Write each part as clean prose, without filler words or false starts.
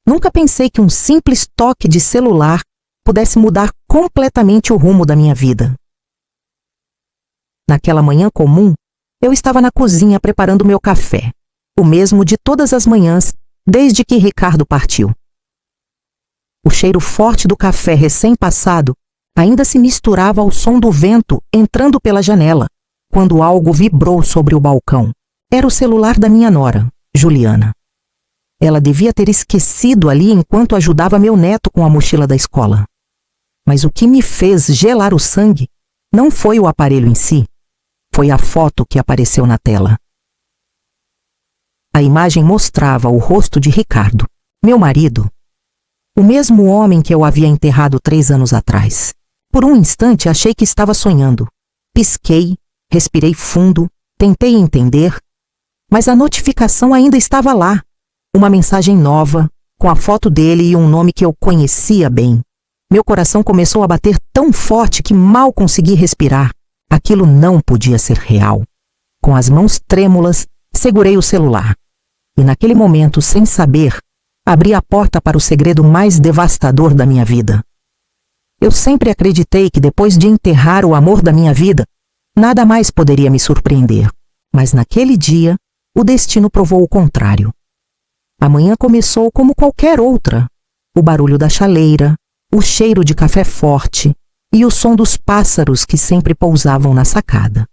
Nunca pensei que um simples toque de celular pudesse mudar completamente o rumo da minha vida. Naquela manhã comum, eu estava na cozinha preparando meu café, o mesmo de todas as manhãs, desde que Ricardo partiu. O cheiro forte do café recém-passado ainda se misturava ao som do vento entrando pela janela, quando algo vibrou sobre o balcão. Era o celular da minha nora, Juliana. Ela devia ter esquecido ali enquanto ajudava meu neto com a mochila da escola. Mas o que me fez gelar o sangue não foi o aparelho em si, foi a foto que apareceu na tela. A imagem mostrava o rosto de Ricardo, meu marido, o mesmo homem que eu havia enterrado 3 anos atrás. Por um instante achei que estava sonhando. Pisquei, respirei fundo, tentei entender, mas a notificação ainda estava lá. Uma mensagem nova, com a foto dele e um nome que eu conhecia bem. Meu coração começou a bater tão forte que mal consegui respirar. Aquilo não podia ser real. Com as mãos trêmulas, segurei o celular. E naquele momento, sem saber, abri a porta para o segredo mais devastador da minha vida. Eu sempre acreditei que depois de enterrar o amor da minha vida, nada mais poderia me surpreender. Mas naquele dia, o destino provou o contrário. A manhã começou como qualquer outra. O barulho da chaleira, o cheiro de café forte e o som dos pássaros que sempre pousavam na sacada.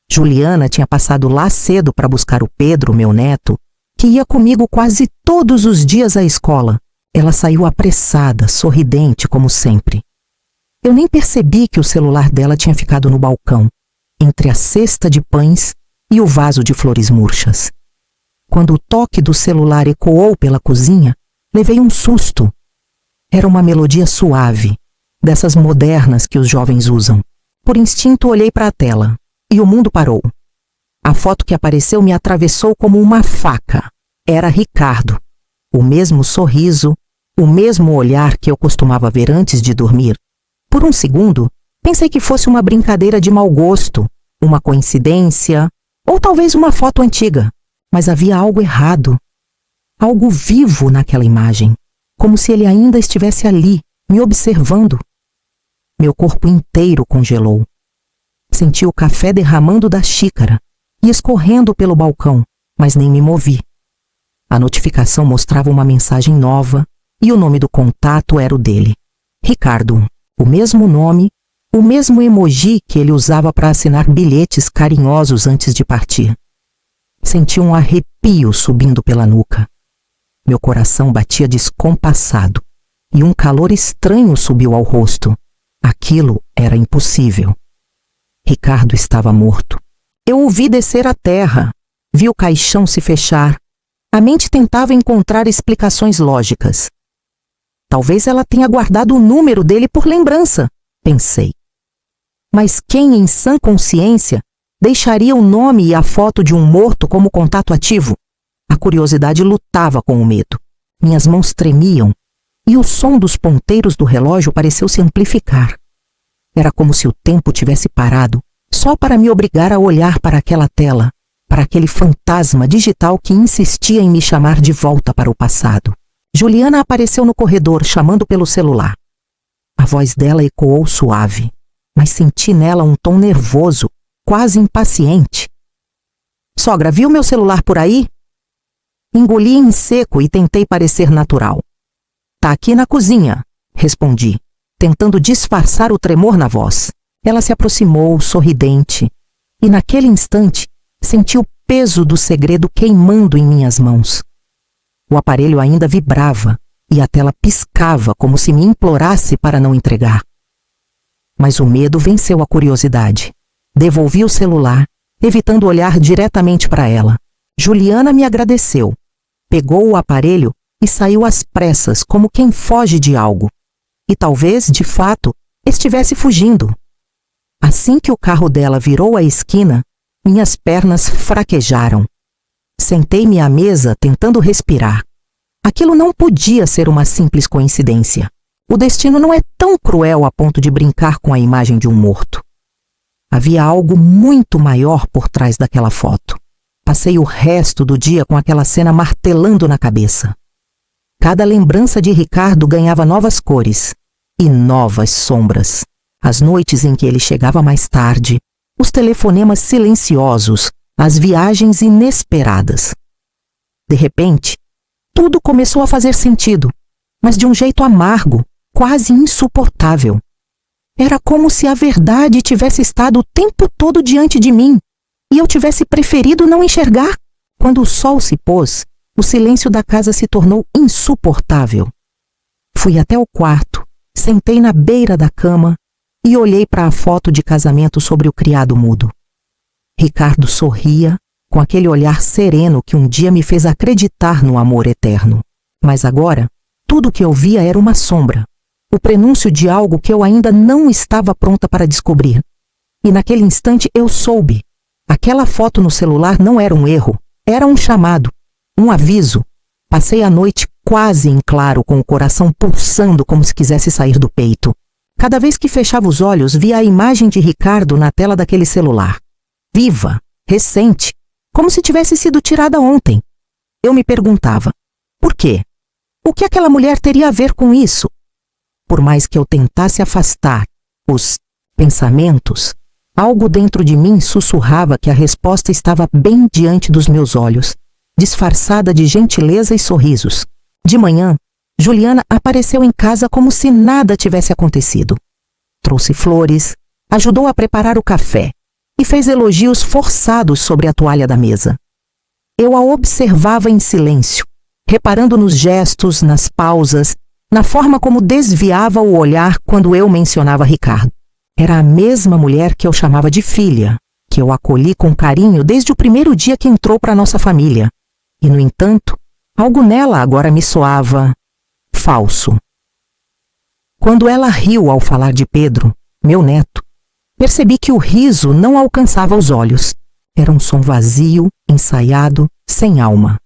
Juliana tinha passado lá cedo para buscar o Pedro, meu neto, que ia comigo quase todos os dias à escola. Ela saiu apressada, sorridente como sempre. Eu nem percebi que o celular dela tinha ficado no balcão, entre a cesta de pães e o vaso de flores murchas. Quando o toque do celular ecoou pela cozinha, levei um susto. Era uma melodia suave, dessas modernas que os jovens usam. Por instinto olhei para a tela, e o mundo parou. A foto que apareceu me atravessou como uma faca. Era Ricardo. O mesmo sorriso, o mesmo olhar que eu costumava ver antes de dormir. Por um segundo, pensei que fosse uma brincadeira de mau gosto, uma coincidência, ou talvez uma foto antiga. Mas havia algo errado. Algo vivo naquela imagem, como se ele ainda estivesse ali, me observando. Meu corpo inteiro congelou. Senti o café derramando da xícara e escorrendo pelo balcão, mas nem me movi. A notificação mostrava uma mensagem nova e o nome do contato era o dele. Ricardo, o mesmo nome, o mesmo emoji que ele usava para assinar bilhetes carinhosos antes de partir. Senti um arrepio subindo pela nuca. Meu coração batia descompassado e um calor estranho subiu ao rosto. Aquilo era impossível. Ricardo estava morto. Eu o vi descer à terra, vi o caixão se fechar. A mente tentava encontrar explicações lógicas. Talvez ela tenha guardado o número dele por lembrança, pensei. Mas quem em sã consciência deixaria o nome e a foto de um morto como contato ativo? A curiosidade lutava com o medo. Minhas mãos tremiam e o som dos ponteiros do relógio pareceu se amplificar. Era como se o tempo tivesse parado, só para me obrigar a olhar para aquela tela, para aquele fantasma digital que insistia em me chamar de volta para o passado. Juliana apareceu no corredor, chamando pelo celular. A voz dela ecoou suave, mas senti nela um tom nervoso, quase impaciente. Sogra, viu meu celular por aí? Engoli em seco e tentei parecer natural. Tá aqui na cozinha, respondi, tentando disfarçar o tremor na voz. Ela se aproximou, sorridente, e naquele instante senti o peso do segredo queimando em minhas mãos. O aparelho ainda vibrava e a tela piscava como se me implorasse para não entregar. Mas o medo venceu a curiosidade. Devolvi o celular, evitando olhar diretamente para ela. Juliana me agradeceu, pegou o aparelho e saiu às pressas como quem foge de algo. E talvez, de fato, estivesse fugindo. Assim que o carro dela virou a esquina, minhas pernas fraquejaram. Sentei-me à mesa tentando respirar. Aquilo não podia ser uma simples coincidência. O destino não é tão cruel a ponto de brincar com a imagem de um morto. Havia algo muito maior por trás daquela foto. Passei o resto do dia com aquela cena martelando na cabeça. Cada lembrança de Ricardo ganhava novas cores e novas sombras. As noites em que ele chegava mais tarde, os telefonemas silenciosos, as viagens inesperadas. De repente, tudo começou a fazer sentido, mas de um jeito amargo, quase insuportável. Era como se a verdade tivesse estado o tempo todo diante de mim e eu tivesse preferido não enxergar. Quando o sol se pôs, o silêncio da casa se tornou insuportável. Fui até o quarto, sentei na beira da cama e olhei para a foto de casamento sobre o criado mudo. Ricardo sorria com aquele olhar sereno que um dia me fez acreditar no amor eterno. Mas agora, tudo o que eu via era uma sombra, o prenúncio de algo que eu ainda não estava pronta para descobrir. E naquele instante eu soube. Aquela foto no celular não era um erro, era um chamado, um aviso. Passei a noite quase em claro, com o coração pulsando como se quisesse sair do peito. Cada vez que fechava os olhos, via a imagem de Ricardo na tela daquele celular. Viva, recente, como se tivesse sido tirada ontem. Eu me perguntava, por quê? O que aquela mulher teria a ver com isso? Por mais que eu tentasse afastar os pensamentos, algo dentro de mim sussurrava que a resposta estava bem diante dos meus olhos, disfarçada de gentileza e sorrisos. De manhã, Juliana apareceu em casa como se nada tivesse acontecido. Trouxe flores, ajudou a preparar o café e fez elogios forçados sobre a toalha da mesa. Eu a observava em silêncio, reparando nos gestos, nas pausas, na forma como desviava o olhar quando eu mencionava Ricardo. Era a mesma mulher que eu chamava de filha, que eu acolhi com carinho desde o primeiro dia que entrou para nossa família. E, no entanto, algo nela agora me soava falso. Quando ela riu ao falar de Pedro, meu neto, percebi que o riso não alcançava os olhos. Era um som vazio, ensaiado, sem alma.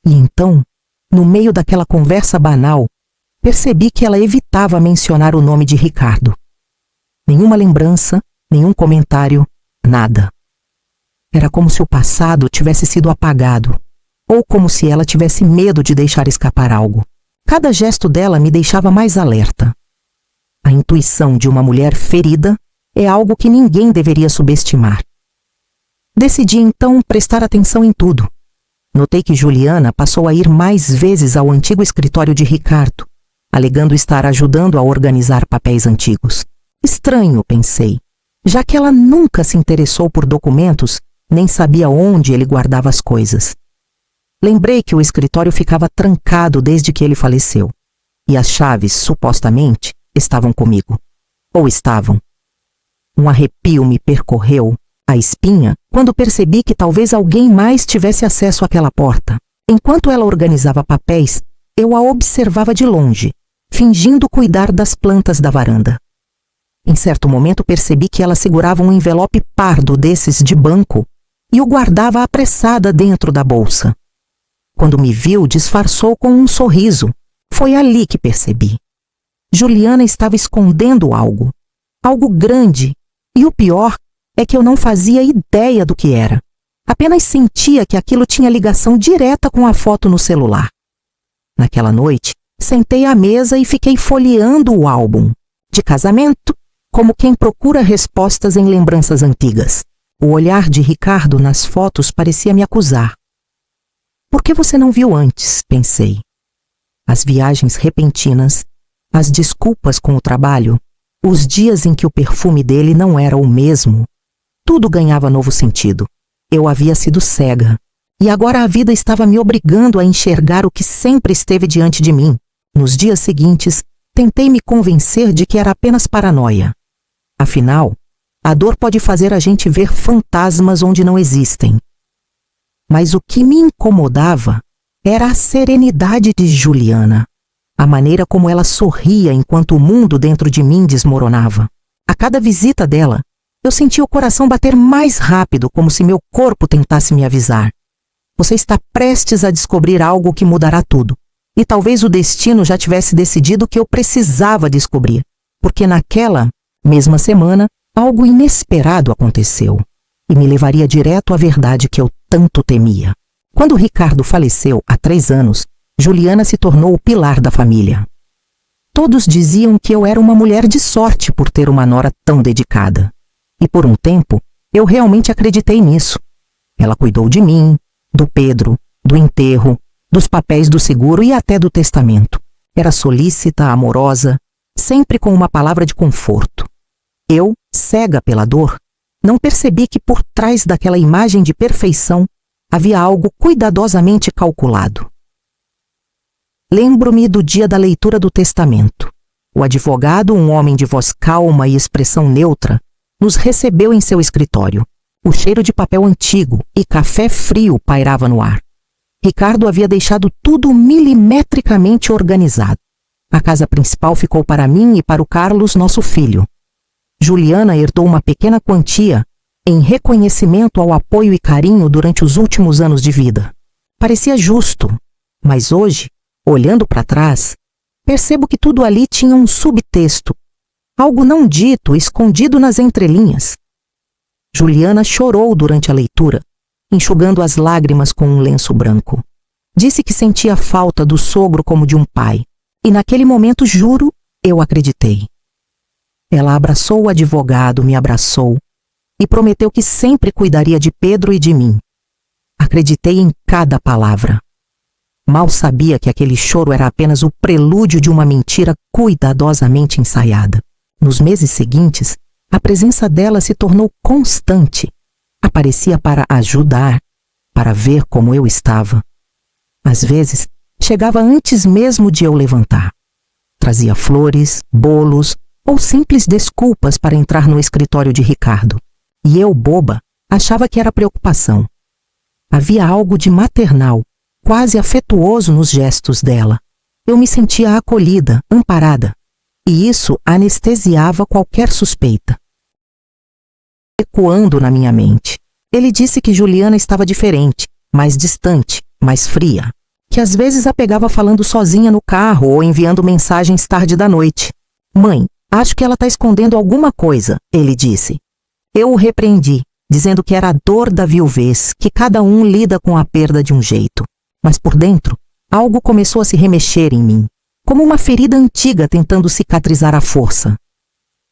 E então, no meio daquela conversa banal, percebi que ela evitava mencionar o nome de Ricardo. Nenhuma lembrança, nenhum comentário, nada. Era como se o passado tivesse sido apagado, ou como se ela tivesse medo de deixar escapar algo. Cada gesto dela me deixava mais alerta. A intuição de uma mulher ferida é algo que ninguém deveria subestimar. Decidi então prestar atenção em tudo. Notei que Juliana passou a ir mais vezes ao antigo escritório de Ricardo, alegando estar ajudando a organizar papéis antigos. Estranho, pensei, já que ela nunca se interessou por documentos, nem sabia onde ele guardava as coisas. Lembrei que o escritório ficava trancado desde que ele faleceu, e as chaves, supostamente, estavam comigo. Ou estavam. Um arrepio me percorreu a espinha quando percebi que talvez alguém mais tivesse acesso àquela porta. Enquanto ela organizava papéis, eu a observava de longe, fingindo cuidar das plantas da varanda. Em certo momento percebi que ela segurava um envelope pardo desses de banco e o guardava apressada dentro da bolsa. Quando me viu, disfarçou com um sorriso. Foi ali que percebi. Juliana estava escondendo algo. Algo grande. E o pior é que eu não fazia ideia do que era. Apenas sentia que aquilo tinha ligação direta com a foto no celular. Naquela noite, sentei à mesa e fiquei folheando o álbum de casamento, como quem procura respostas em lembranças antigas. O olhar de Ricardo nas fotos parecia me acusar. Por que você não viu antes? Pensei. As viagens repentinas, as desculpas com o trabalho, os dias em que o perfume dele não era o mesmo, tudo ganhava novo sentido. Eu havia sido cega, e agora a vida estava me obrigando a enxergar o que sempre esteve diante de mim. Nos dias seguintes, tentei me convencer de que era apenas paranoia. Afinal, a dor pode fazer a gente ver fantasmas onde não existem. Mas o que me incomodava era a serenidade de Juliana, a maneira como ela sorria enquanto o mundo dentro de mim desmoronava. A cada visita dela, eu sentia o coração bater mais rápido, como se meu corpo tentasse me avisar. Você está prestes a descobrir algo que mudará tudo. E talvez o destino já tivesse decidido que eu precisava descobrir, porque naquela mesma semana, algo inesperado aconteceu e me levaria direto à verdade que eu tanto temia. Quando Ricardo faleceu há 3 anos, Juliana se tornou o pilar da família. Todos diziam que eu era uma mulher de sorte por ter uma nora tão dedicada. E por um tempo, eu realmente acreditei nisso. Ela cuidou de mim, do Pedro, do enterro, dos papéis do seguro e até do testamento. Era solícita, amorosa, sempre com uma palavra de conforto. Eu, cega pela dor, não percebi que por trás daquela imagem de perfeição havia algo cuidadosamente calculado. Lembro-me do dia da leitura do testamento. O advogado, um homem de voz calma e expressão neutra, nos recebeu em seu escritório. O cheiro de papel antigo e café frio pairava no ar. Ricardo havia deixado tudo milimetricamente organizado. A casa principal ficou para mim e para o Carlos, nosso filho. Juliana herdou uma pequena quantia em reconhecimento ao apoio e carinho durante os últimos anos de vida. Parecia justo, mas hoje, olhando para trás, percebo que tudo ali tinha um subtexto, algo não dito, escondido nas entrelinhas. Juliana chorou durante a leitura, enxugando as lágrimas com um lenço branco. Disse que sentia falta do sogro como de um pai, e naquele momento, juro, eu acreditei. Ela abraçou o advogado, me abraçou, e prometeu que sempre cuidaria de Pedro e de mim. Acreditei em cada palavra. Mal sabia que aquele choro era apenas o prelúdio de uma mentira cuidadosamente ensaiada. Nos meses seguintes, a presença dela se tornou constante. Aparecia para ajudar, para ver como eu estava. Às vezes, chegava antes mesmo de eu levantar. Trazia flores, bolos ou simples desculpas para entrar no escritório de Ricardo. E eu, boba, achava que era preocupação. Havia algo de maternal, quase afetuoso nos gestos dela. Eu me sentia acolhida, amparada, e isso anestesiava qualquer suspeita. Ecoando na minha mente, ele disse que Juliana estava diferente, mais distante, mais fria, que às vezes a pegava falando sozinha no carro ou enviando mensagens tarde da noite. Mãe, acho que ela está escondendo alguma coisa, ele disse. Eu o repreendi, dizendo que era a dor da viuvez, que cada um lida com a perda de um jeito. Mas por dentro, algo começou a se remexer em mim, como uma ferida antiga tentando cicatrizar à força.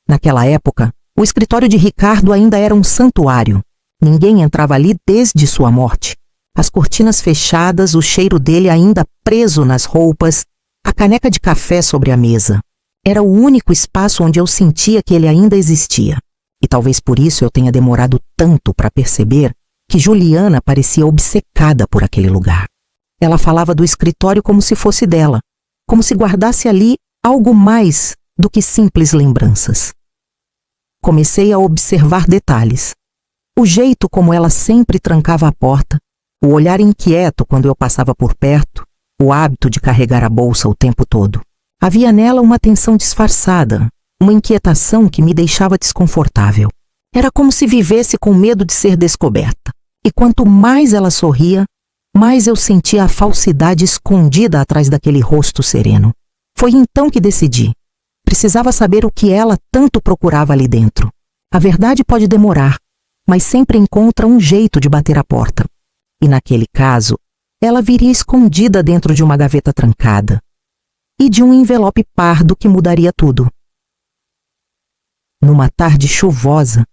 Naquela época, o escritório de Ricardo ainda era um santuário. Ninguém entrava ali desde sua morte. As cortinas fechadas, o cheiro dele ainda preso nas roupas, a caneca de café sobre a mesa. Era o único espaço onde eu sentia que ele ainda existia. E talvez por isso eu tenha demorado tanto para perceber que Juliana parecia obcecada por aquele lugar. Ela falava do escritório como se fosse dela, como se guardasse ali algo mais do que simples lembranças. Comecei a observar detalhes. O jeito como ela sempre trancava a porta, o olhar inquieto quando eu passava por perto, o hábito de carregar a bolsa o tempo todo. Havia nela uma tensão disfarçada, uma inquietação que me deixava desconfortável. Era como se vivesse com medo de ser descoberta. E quanto mais ela sorria, mais eu sentia a falsidade escondida atrás daquele rosto sereno. Foi então que decidi. Precisava saber o que ela tanto procurava ali dentro. A verdade pode demorar, mas sempre encontra um jeito de bater a porta. E naquele caso, ela viria escondida dentro de uma gaveta trancada e de um envelope pardo que mudaria tudo. Numa tarde chuvosa,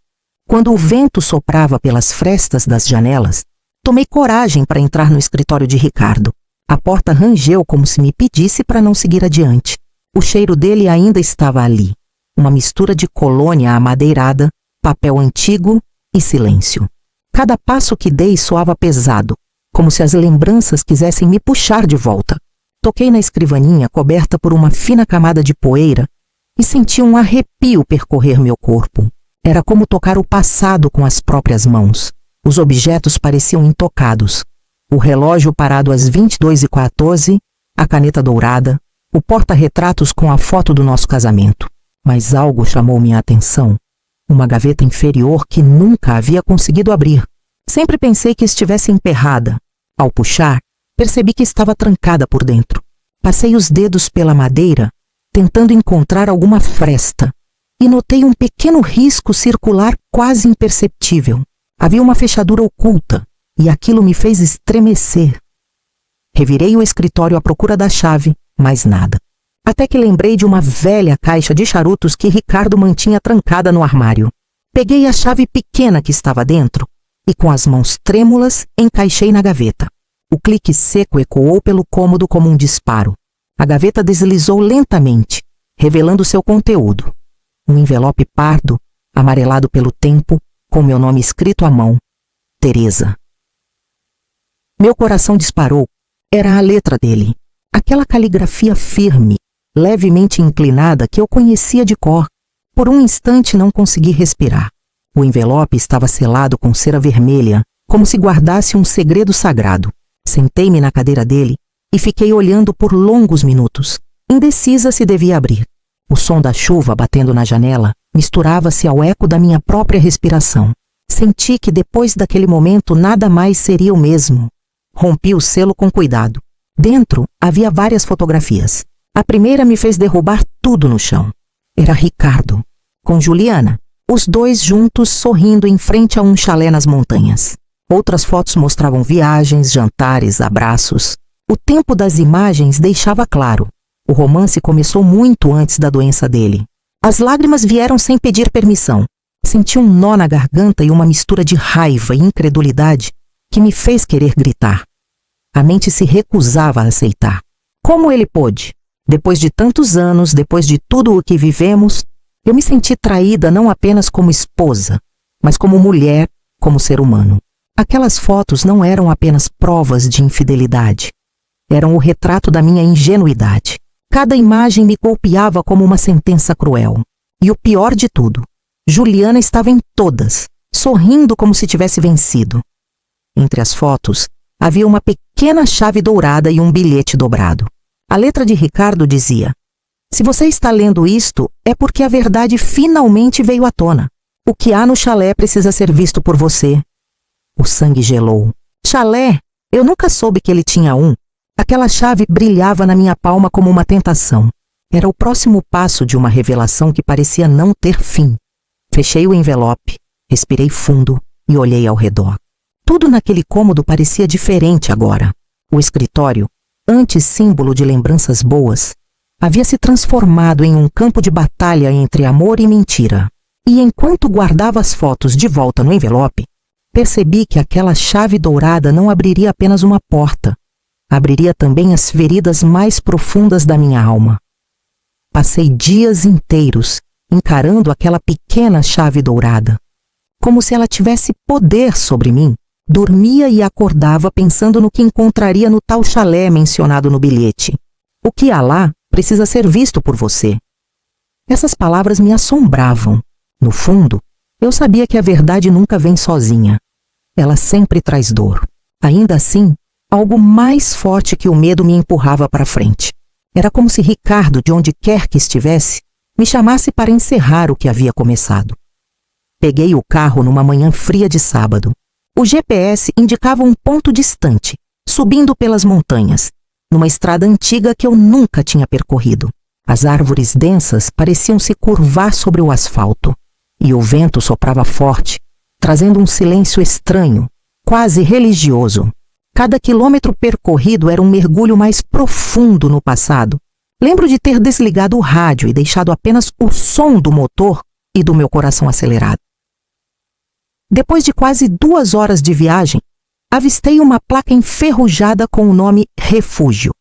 quando o vento soprava pelas frestas das janelas, tomei coragem para entrar no escritório de Ricardo. A porta rangeu como se me pedisse para não seguir adiante. O cheiro dele ainda estava ali, uma mistura de colônia amadeirada, papel antigo e silêncio. Cada passo que dei soava pesado, como se as lembranças quisessem me puxar de volta. Toquei na escrivaninha coberta por uma fina camada de poeira e senti um arrepio percorrer meu corpo. Era como tocar o passado com as próprias mãos. Os objetos pareciam intocados. O relógio parado às 22h14, a caneta dourada, o porta-retratos com a foto do nosso casamento. Mas algo chamou minha atenção. Uma gaveta inferior que nunca havia conseguido abrir. Sempre pensei que estivesse emperrada. Ao puxar, percebi que estava trancada por dentro. Passei os dedos pela madeira, tentando encontrar alguma fresta, e notei um pequeno risco circular quase imperceptível. Havia uma fechadura oculta, e aquilo me fez estremecer. Revirei o escritório à procura da chave, mas nada. Até que lembrei de uma velha caixa de charutos que Ricardo mantinha trancada no armário. Peguei a chave pequena que estava dentro e, com as mãos trêmulas, encaixei na gaveta. O clique seco ecoou pelo cômodo como um disparo. A gaveta deslizou lentamente, revelando seu conteúdo. Um envelope pardo, amarelado pelo tempo, com meu nome escrito à mão. Teresa. Meu coração disparou. Era a letra dele. Aquela caligrafia firme, levemente inclinada que eu conhecia de cor. Por um instante não consegui respirar. O envelope estava selado com cera vermelha, como se guardasse um segredo sagrado. Sentei-me na cadeira dele e fiquei olhando por longos minutos, indecisa se devia abrir. O som da chuva batendo na janela misturava-se ao eco da minha própria respiração. Senti que depois daquele momento nada mais seria o mesmo. Rompi o selo com cuidado. Dentro havia várias fotografias. A primeira me fez derrubar tudo no chão. Era Ricardo, com Juliana, os dois juntos sorrindo em frente a um chalé nas montanhas. Outras fotos mostravam viagens, jantares, abraços. O tempo das imagens deixava claro. O romance começou muito antes da doença dele. As lágrimas vieram sem pedir permissão. Senti um nó na garganta e uma mistura de raiva e incredulidade que me fez querer gritar. A mente se recusava a aceitar. Como ele pôde? Depois de tantos anos, depois de tudo o que vivemos, eu me senti traída não apenas como esposa, mas como mulher, como ser humano. Aquelas fotos não eram apenas provas de infidelidade. Eram o retrato da minha ingenuidade. Cada imagem me golpeava como uma sentença cruel. E o pior de tudo, Juliana estava em todas, sorrindo como se tivesse vencido. Entre as fotos, havia uma pequena chave dourada e um bilhete dobrado. A letra de Ricardo dizia: "Se você está lendo isto, é porque a verdade finalmente veio à tona. O que há no chalé precisa ser visto por você." O sangue gelou. Chalé? Eu nunca soube que ele tinha um. Aquela chave brilhava na minha palma como uma tentação. Era o próximo passo de uma revelação que parecia não ter fim. Fechei o envelope, respirei fundo e olhei ao redor. Tudo naquele cômodo parecia diferente agora. O escritório, antes símbolo de lembranças boas, havia se transformado em um campo de batalha entre amor e mentira. E enquanto guardava as fotos de volta no envelope, percebi que aquela chave dourada não abriria apenas uma porta, abriria também as feridas mais profundas da minha alma. Passei dias inteiros encarando aquela pequena chave dourada, como se ela tivesse poder sobre mim. Dormia e acordava pensando no que encontraria no tal chalé mencionado no bilhete. O que há lá precisa ser visto por você. Essas palavras me assombravam. No fundo, eu sabia que a verdade nunca vem sozinha. Ela sempre traz dor. Ainda assim, algo mais forte que o medo me empurrava para frente. Era como se Ricardo, de onde quer que estivesse, me chamasse para encerrar o que havia começado. Peguei o carro numa manhã fria de sábado. O GPS indicava um ponto distante, subindo pelas montanhas, numa estrada antiga que eu nunca tinha percorrido. As árvores densas pareciam se curvar sobre o asfalto, e o vento soprava forte, trazendo um silêncio estranho, quase religioso. Cada quilômetro percorrido era um mergulho mais profundo no passado. Lembro de ter desligado o rádio e deixado apenas o som do motor e do meu coração acelerado. Depois de quase 2 horas de viagem, avistei uma placa enferrujada com o nome Refúgio,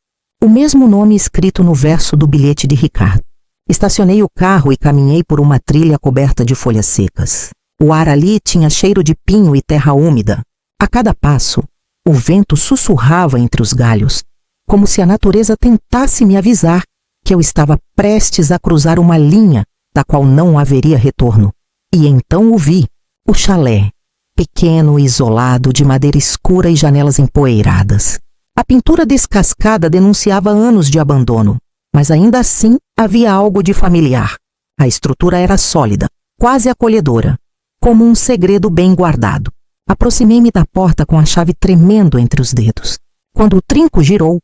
o mesmo nome escrito no verso do bilhete de Ricardo. Estacionei o carro e caminhei por uma trilha coberta de folhas secas. O ar ali tinha cheiro de pinho e terra úmida. A cada passo, o vento sussurrava entre os galhos, como se a natureza tentasse me avisar que eu estava prestes a cruzar uma linha da qual não haveria retorno. E então o vi. O chalé, pequeno e isolado, de madeira escura e janelas empoeiradas. A pintura descascada denunciava anos de abandono, mas ainda assim havia algo de familiar. A estrutura era sólida, quase acolhedora, como um segredo bem guardado. Aproximei-me da porta com a chave tremendo entre os dedos. Quando o trinco girou,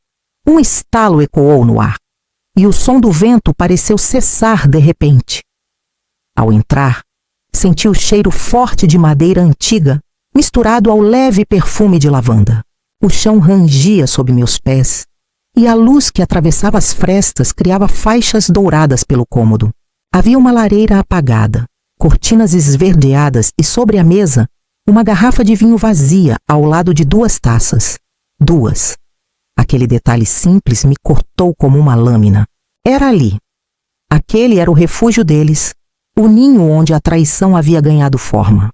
um estalo ecoou no ar, e o som do vento pareceu cessar de repente. Ao entrar, senti o cheiro forte de madeira antiga, misturado ao leve perfume de lavanda. O chão rangia sob meus pés, e a luz que atravessava as frestas criava faixas douradas pelo cômodo. Havia uma lareira apagada, cortinas esverdeadas e sobre a mesa, uma garrafa de vinho vazia ao lado de 2 taças. 2. Aquele detalhe simples me cortou como uma lâmina. Era ali. Aquele era o refúgio deles, o ninho onde a traição havia ganhado forma.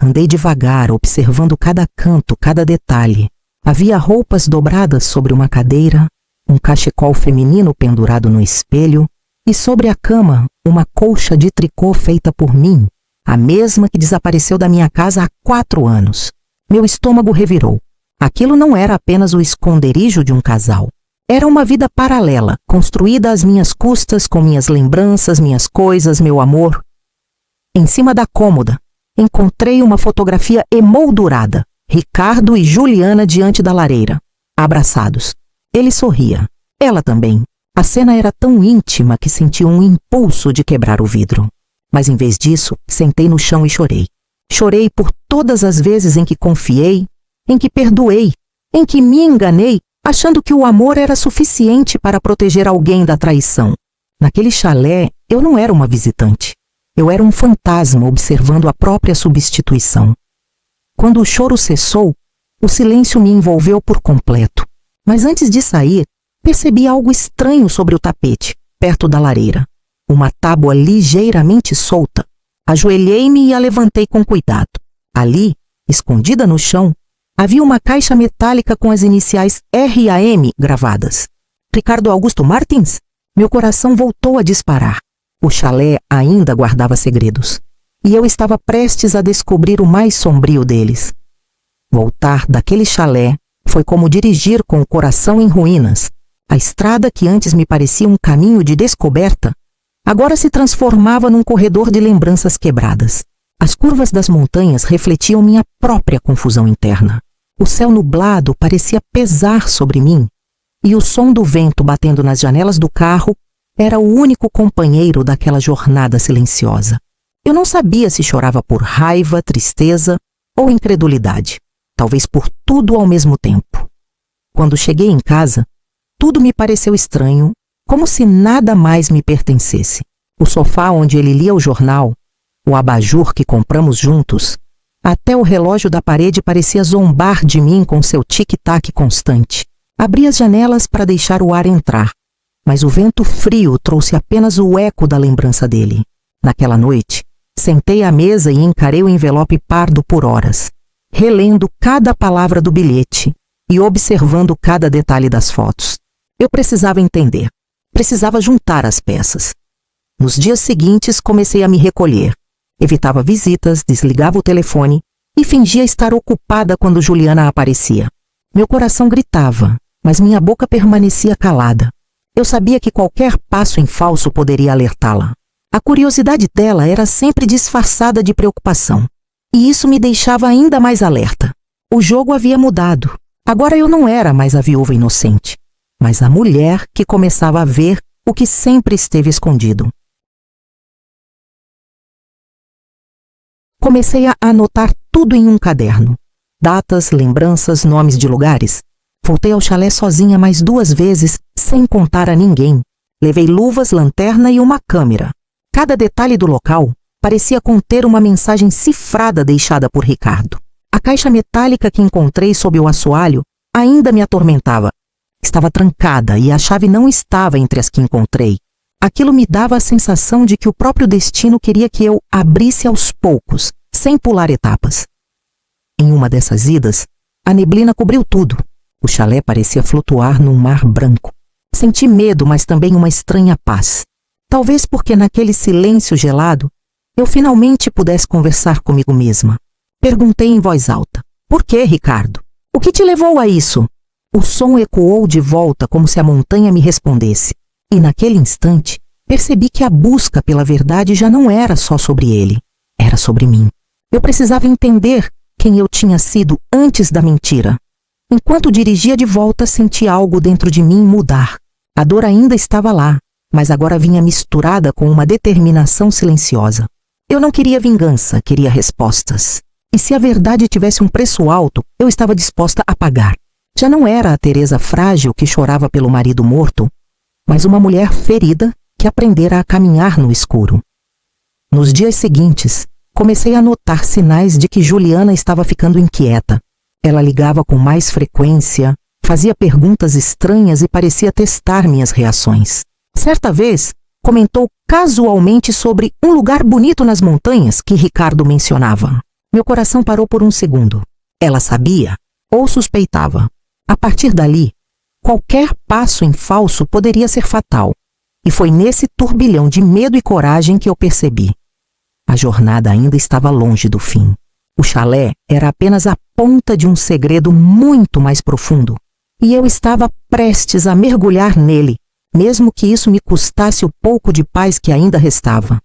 Andei devagar, observando cada canto, cada detalhe. Havia roupas dobradas sobre uma cadeira, um cachecol feminino pendurado no espelho e sobre a cama uma colcha de tricô feita por mim, a mesma que desapareceu da minha casa há 4 anos. Meu estômago revirou. Aquilo não era apenas o esconderijo de um casal. Era uma vida paralela, construída às minhas custas, com minhas lembranças, minhas coisas, meu amor. Em cima da cômoda, encontrei uma fotografia emoldurada. Ricardo e Juliana diante da lareira, abraçados. Ele sorria. Ela também. A cena era tão íntima que senti um impulso de quebrar o vidro. Mas em vez disso, sentei no chão e chorei. Chorei por todas as vezes em que confiei, em que perdoei, em que me enganei, achando que o amor era suficiente para proteger alguém da traição. Naquele chalé, eu não era uma visitante. Eu era um fantasma observando a própria substituição. Quando o choro cessou, o silêncio me envolveu por completo. Mas antes de sair, percebi algo estranho sobre o tapete, perto da lareira. Uma tábua ligeiramente solta. Ajoelhei-me e a levantei com cuidado. Ali, escondida no chão, havia uma caixa metálica com as iniciais RAM gravadas. Ricardo Augusto Martins? Meu coração voltou a disparar. O chalé ainda guardava segredos. E eu estava prestes a descobrir o mais sombrio deles. Voltar daquele chalé foi como dirigir com o coração em ruínas. A estrada que antes me parecia um caminho de descoberta, agora se transformava num corredor de lembranças quebradas. As curvas das montanhas refletiam minha própria confusão interna. O céu nublado parecia pesar sobre mim, e o som do vento batendo nas janelas do carro era o único companheiro daquela jornada silenciosa. Eu não sabia se chorava por raiva, tristeza ou incredulidade, talvez por tudo ao mesmo tempo. Quando cheguei em casa, tudo me pareceu estranho, como se nada mais me pertencesse. O sofá onde ele lia o jornal, o abajur que compramos juntos, até o relógio da parede parecia zombar de mim com seu tic-tac constante. Abri as janelas para deixar o ar entrar, mas o vento frio trouxe apenas o eco da lembrança dele. Naquela noite, sentei à mesa e encarei o envelope pardo por horas, relendo cada palavra do bilhete e observando cada detalhe das fotos. Eu precisava entender, precisava juntar as peças. Nos dias seguintes, comecei a me recolher. Evitava visitas, desligava o telefone e fingia estar ocupada quando Juliana aparecia. Meu coração gritava, mas minha boca permanecia calada. Eu sabia que qualquer passo em falso poderia alertá-la. A curiosidade dela era sempre disfarçada de preocupação, e isso me deixava ainda mais alerta. O jogo havia mudado. Agora eu não era mais a viúva inocente, mas a mulher que começava a ver o que sempre esteve escondido. Comecei a anotar tudo em um caderno. Datas, lembranças, nomes de lugares. Voltei ao chalé sozinha mais 2 vezes, sem contar a ninguém. Levei luvas, lanterna e uma câmera. Cada detalhe do local parecia conter uma mensagem cifrada deixada por Ricardo. A caixa metálica que encontrei sob o assoalho ainda me atormentava. Estava trancada e a chave não estava entre as que encontrei. Aquilo me dava a sensação de que o próprio destino queria que eu abrisse aos poucos, sem pular etapas. Em uma dessas idas, a neblina cobriu tudo. O chalé parecia flutuar num mar branco. Senti medo, mas também uma estranha paz. Talvez porque naquele silêncio gelado, eu finalmente pudesse conversar comigo mesma. Perguntei em voz alta: "Por que, Ricardo? O que te levou a isso?" O som ecoou de volta como se a montanha me respondesse. E naquele instante, percebi que a busca pela verdade já não era só sobre ele. Era sobre mim. Eu precisava entender quem eu tinha sido antes da mentira. Enquanto dirigia de volta, senti algo dentro de mim mudar. A dor ainda estava lá, mas agora vinha misturada com uma determinação silenciosa. Eu não queria vingança, queria respostas. E se a verdade tivesse um preço alto, eu estava disposta a pagar. Já não era a Teresa frágil que chorava pelo marido morto, mas uma mulher ferida que aprendera a caminhar no escuro. Nos dias seguintes, comecei a notar sinais de que Juliana estava ficando inquieta. Ela ligava com mais frequência, fazia perguntas estranhas e parecia testar minhas reações. Certa vez, comentou casualmente sobre um lugar bonito nas montanhas que Ricardo mencionava. Meu coração parou por um segundo. Ela sabia ou suspeitava. A partir dali, qualquer passo em falso poderia ser fatal. E foi nesse turbilhão de medo e coragem que eu percebi. A jornada ainda estava longe do fim. O chalé era apenas a ponta de um segredo muito mais profundo. E eu estava prestes a mergulhar nele, mesmo que isso me custasse o pouco de paz que ainda restava.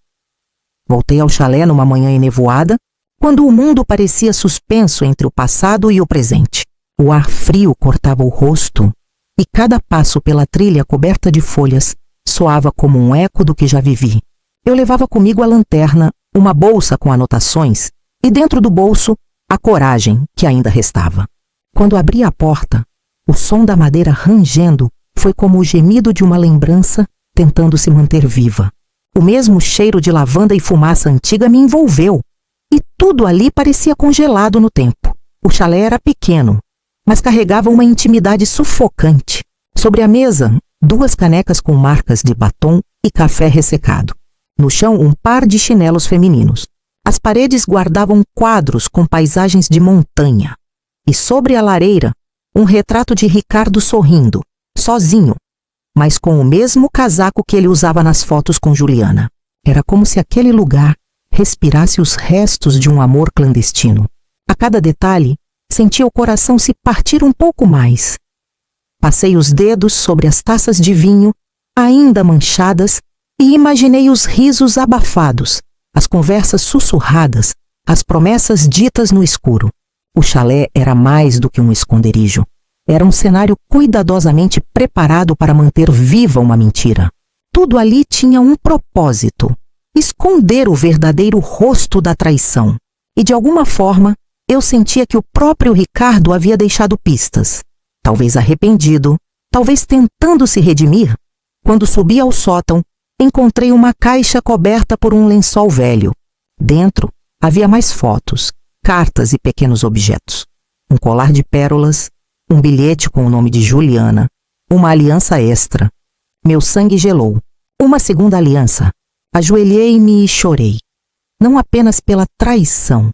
Voltei ao chalé numa manhã enevoada, quando o mundo parecia suspenso entre o passado e o presente. O ar frio cortava o rosto, e cada passo pela trilha coberta de folhas soava como um eco do que já vivi. Eu levava comigo a lanterna, uma bolsa com anotações, e dentro do bolso, a coragem que ainda restava. Quando abri a porta, o som da madeira rangendo foi como o gemido de uma lembrança tentando se manter viva. O mesmo cheiro de lavanda e fumaça antiga me envolveu, e tudo ali parecia congelado no tempo. O chalé era pequeno, mas carregava uma intimidade sufocante. Sobre a mesa, 2 canecas com marcas de batom e café ressecado. No chão, um par de chinelos femininos. As paredes guardavam quadros com paisagens de montanha. E sobre a lareira, um retrato de Ricardo sorrindo, sozinho, mas com o mesmo casaco que ele usava nas fotos com Juliana. Era como se aquele lugar respirasse os restos de um amor clandestino. A cada detalhe, sentia o coração se partir um pouco mais. Passei os dedos sobre as taças de vinho, ainda manchadas, e imaginei os risos abafados, as conversas sussurradas, as promessas ditas no escuro. O chalé era mais do que um esconderijo. Era um cenário cuidadosamente preparado para manter viva uma mentira. Tudo ali tinha um propósito: esconder o verdadeiro rosto da traição. E de alguma forma, eu sentia que o próprio Ricardo havia deixado pistas. Talvez arrependido, talvez tentando se redimir. Quando subi ao sótão, encontrei uma caixa coberta por um lençol velho. Dentro, havia mais fotos, cartas e pequenos objetos. Um colar de pérolas, um bilhete com o nome de Juliana, uma aliança extra. Meu sangue gelou. Uma segunda aliança. Ajoelhei-me e chorei. Não apenas pela traição,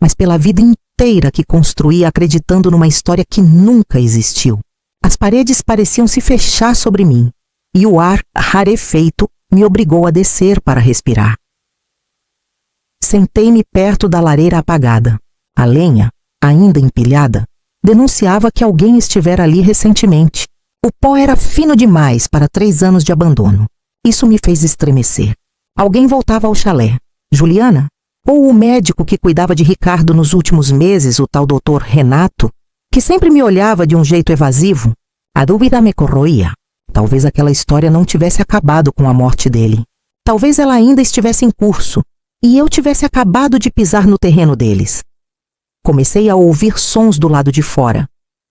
mas pela vida inteira que construí acreditando numa história que nunca existiu. As paredes pareciam se fechar sobre mim, e o ar rarefeito me obrigou a descer para respirar. Sentei-me perto da lareira apagada. A lenha, ainda empilhada, denunciava que alguém estivera ali recentemente. O pó era fino demais para 3 anos de abandono. Isso me fez estremecer. Alguém voltava ao chalé. Juliana? Ou o médico que cuidava de Ricardo nos últimos meses, o tal doutor Renato, que sempre me olhava de um jeito evasivo? A dúvida me corroía. Talvez aquela história não tivesse acabado com a morte dele. Talvez ela ainda estivesse em curso, e eu tivesse acabado de pisar no terreno deles. Comecei a ouvir sons do lado de fora.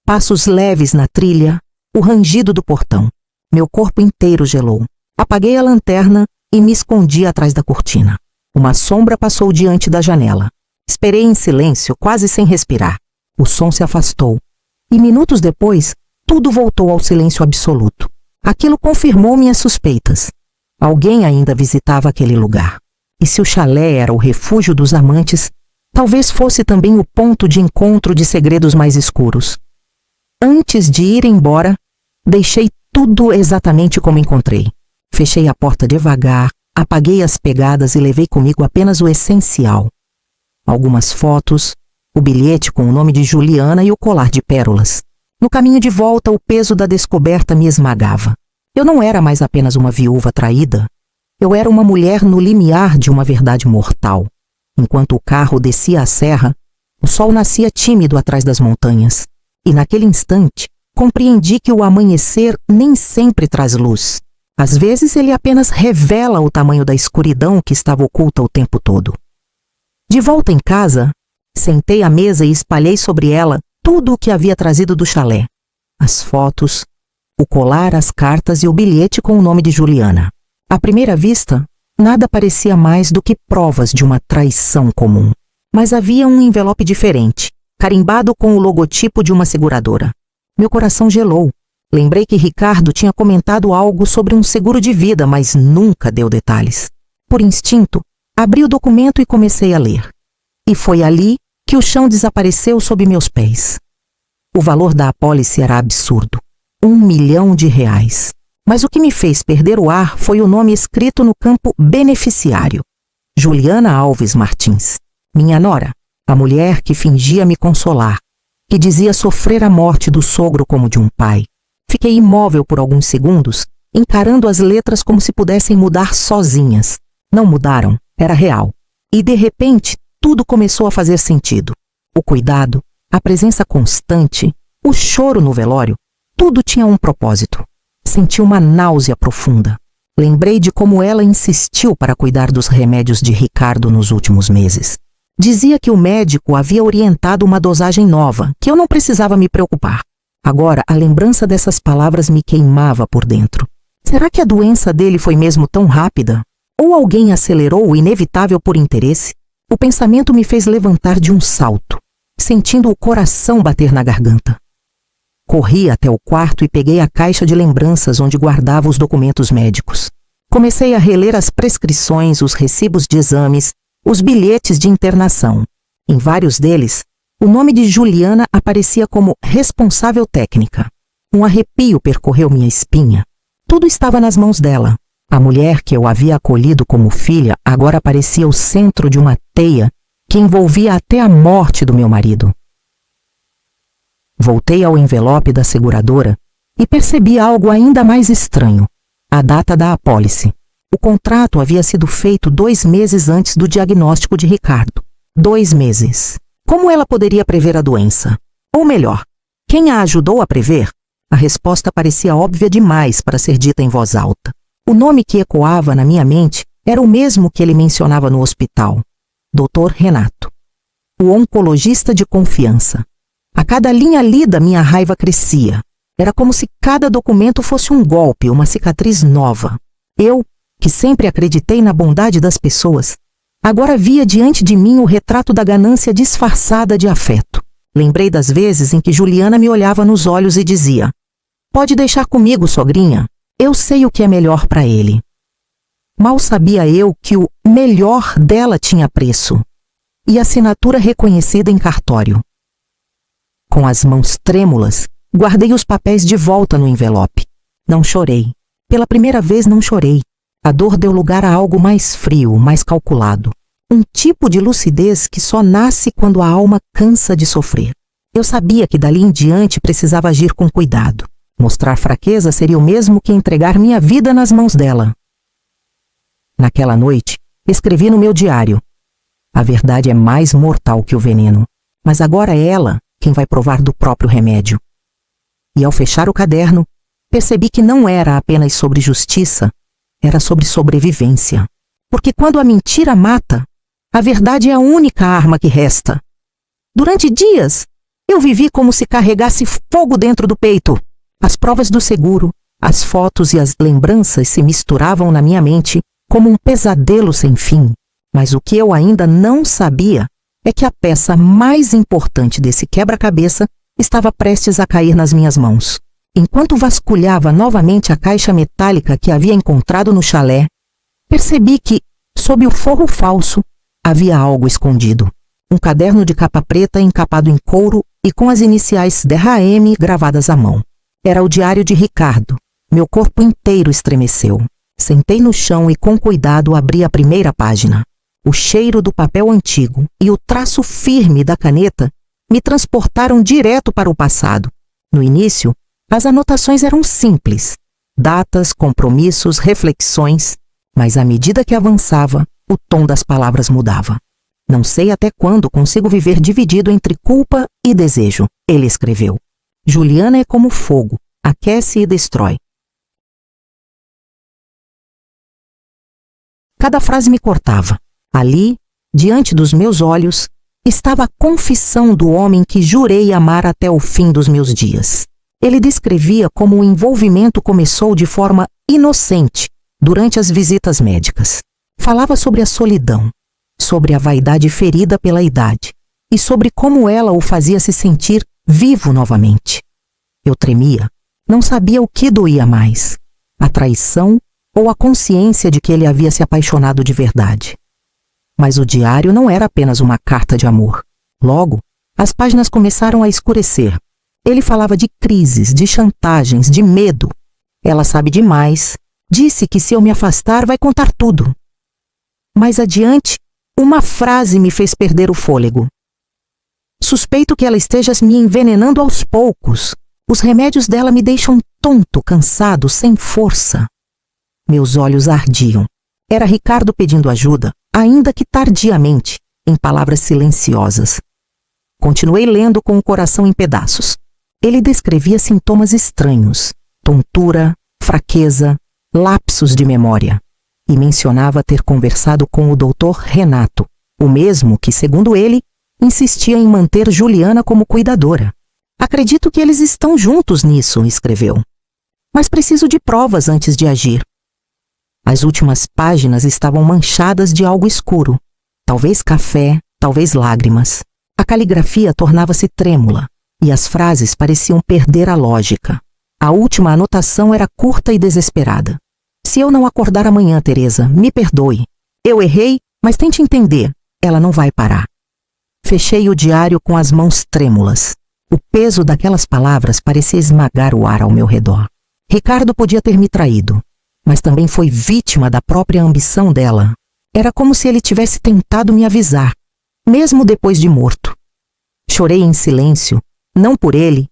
Passos leves na trilha, o rangido do portão. Meu corpo inteiro gelou. Apaguei a lanterna e me escondi atrás da cortina. Uma sombra passou diante da janela. Esperei em silêncio, quase sem respirar. O som se afastou. E minutos depois, tudo voltou ao silêncio absoluto. Aquilo confirmou minhas suspeitas. Alguém ainda visitava aquele lugar. E se o chalé era o refúgio dos amantes, talvez fosse também o ponto de encontro de segredos mais escuros. Antes de ir embora, deixei tudo exatamente como encontrei. Fechei a porta devagar, apaguei as pegadas e levei comigo apenas o essencial. Algumas fotos, o bilhete com o nome de Juliana e o colar de pérolas. No caminho de volta, o peso da descoberta me esmagava. Eu não era mais apenas uma viúva traída. Eu era uma mulher no limiar de uma verdade mortal. Enquanto o carro descia a serra, o sol nascia tímido atrás das montanhas. E naquele instante, compreendi que o amanhecer nem sempre traz luz. Às vezes ele apenas revela o tamanho da escuridão que estava oculta o tempo todo. De volta em casa, Sentei à mesa e espalhei sobre ela tudo o que havia trazido do chalé. As fotos, o colar, as cartas e o bilhete com o nome de Juliana. À primeira vista, nada parecia mais do que provas de uma traição comum. Mas havia um envelope diferente, carimbado com o logotipo de uma seguradora. Meu coração gelou. Lembrei que Ricardo tinha comentado algo sobre um seguro de vida, mas nunca deu detalhes. Por instinto, abri o documento e comecei a ler. E foi ali que o chão desapareceu sob meus pés. O valor da apólice era absurdo. R$1 milhão. Mas o que me fez perder o ar foi o nome escrito no campo beneficiário. Juliana Alves Martins. Minha nora, a mulher que fingia me consolar, que dizia sofrer a morte do sogro como de um pai. Fiquei imóvel por alguns segundos, encarando as letras como se pudessem mudar sozinhas. Não mudaram, era real. E de repente, tudo começou a fazer sentido. O cuidado, a presença constante, o choro no velório, tudo tinha um propósito. Senti uma náusea profunda. Lembrei de como ela insistiu para cuidar dos remédios de Ricardo nos últimos meses. Dizia que o médico havia orientado uma dosagem nova, que eu não precisava me preocupar. Agora, a lembrança dessas palavras me queimava por dentro. Será que a doença dele foi mesmo tão rápida? Ou alguém acelerou o inevitável por interesse? O pensamento me fez levantar de um salto, sentindo o coração bater na garganta. Corri até o quarto e peguei a caixa de lembranças onde guardava os documentos médicos. Comecei a reler as prescrições, os recibos de exames, os bilhetes de internação. Em vários deles, o nome de Juliana aparecia como responsável técnica. Um arrepio percorreu minha espinha. Tudo estava nas mãos dela. A mulher que eu havia acolhido como filha agora parecia o centro de uma teia que envolvia até a morte do meu marido. Voltei ao envelope da seguradora e percebi algo ainda mais estranho. A data da apólice. O contrato havia sido feito 2 meses antes do diagnóstico de Ricardo. 2 meses. Como ela poderia prever a doença? Ou melhor, quem a ajudou a prever? A resposta parecia óbvia demais para ser dita em voz alta. O nome que ecoava na minha mente era o mesmo que ele mencionava no hospital. Dr. Renato. O oncologista de confiança. A cada linha lida, minha raiva crescia. Era como se cada documento fosse um golpe, uma cicatriz nova. Eu, que sempre acreditei na bondade das pessoas, agora via diante de mim o retrato da ganância disfarçada de afeto. Lembrei das vezes em que Juliana me olhava nos olhos e dizia: "Pode deixar comigo, sogrinha. Eu sei o que é melhor para ele." Mal sabia eu que o melhor dela tinha preço e assinatura reconhecida em cartório. Com as mãos trêmulas, guardei os papéis de volta no envelope. Não chorei. Pela primeira vez não chorei. A dor deu lugar a algo mais frio, mais calculado. Um tipo de lucidez que só nasce quando a alma cansa de sofrer. Eu sabia que dali em diante precisava agir com cuidado. Mostrar fraqueza seria o mesmo que entregar minha vida nas mãos dela. Naquela noite, escrevi no meu diário: "A verdade é mais mortal que o veneno, mas agora é ela quem vai provar do próprio remédio." E ao fechar o caderno, percebi que não era apenas sobre justiça, era sobre sobrevivência. Porque quando a mentira mata, a verdade é a única arma que resta. Durante dias, eu vivi como se carregasse fogo dentro do peito. As provas do seguro, as fotos e as lembranças se misturavam na minha mente como um pesadelo sem fim. Mas o que eu ainda não sabia é que a peça mais importante desse quebra-cabeça estava prestes a cair nas minhas mãos. Enquanto vasculhava novamente a caixa metálica que havia encontrado no chalé, percebi que, sob o forro falso, havia algo escondido. Um caderno de capa preta encapado em couro e com as iniciais DRAM gravadas à mão. Era o diário de Ricardo. Meu corpo inteiro estremeceu. Sentei no chão e com cuidado abri a primeira página. O cheiro do papel antigo e o traço firme da caneta me transportaram direto para o passado. No início, as anotações eram simples. Datas, compromissos, reflexões. Mas à medida que avançava, o tom das palavras mudava. "Não sei até quando consigo viver dividido entre culpa e desejo", ele escreveu. "Juliana é como fogo, aquece e destrói." Cada frase me cortava. Ali, diante dos meus olhos, estava a confissão do homem que jurei amar até o fim dos meus dias. Ele descrevia como o envolvimento começou de forma inocente durante as visitas médicas. Falava sobre a solidão, sobre a vaidade ferida pela idade e sobre como ela o fazia se sentir vivo novamente. Eu tremia, não sabia o que doía mais, a traição ou a consciência de que ele havia se apaixonado de verdade. Mas o diário não era apenas uma carta de amor. Logo, as páginas começaram a escurecer. Ele falava de crises, de chantagens, de medo. Ela sabe demais. Disse que se eu me afastar, vai contar tudo. Mais adiante, uma frase me fez perder o fôlego. Suspeito que ela esteja me envenenando aos poucos. Os remédios dela me deixam tonto, cansado, sem força. Meus olhos ardiam. Era Ricardo pedindo ajuda, ainda que tardiamente, em palavras silenciosas. Continuei lendo com o coração em pedaços. Ele descrevia sintomas estranhos, tontura, fraqueza, lapsos de memória, e mencionava ter conversado com o Dr. Renato, o mesmo que, segundo ele, insistia em manter Juliana como cuidadora. Acredito que eles estão juntos nisso, escreveu. Mas preciso de provas antes de agir. As últimas páginas estavam manchadas de algo escuro. Talvez café, talvez lágrimas. A caligrafia tornava-se trêmula e as frases pareciam perder a lógica. A última anotação era curta e desesperada. Se eu não acordar amanhã, Teresa, me perdoe. Eu errei, mas tente entender. Ela não vai parar. Fechei o diário com as mãos trêmulas. O peso daquelas palavras parecia esmagar o ar ao meu redor. Ricardo podia ter me traído, mas também foi vítima da própria ambição dela. Era como se ele tivesse tentado me avisar, mesmo depois de morto. Chorei em silêncio, não por ele,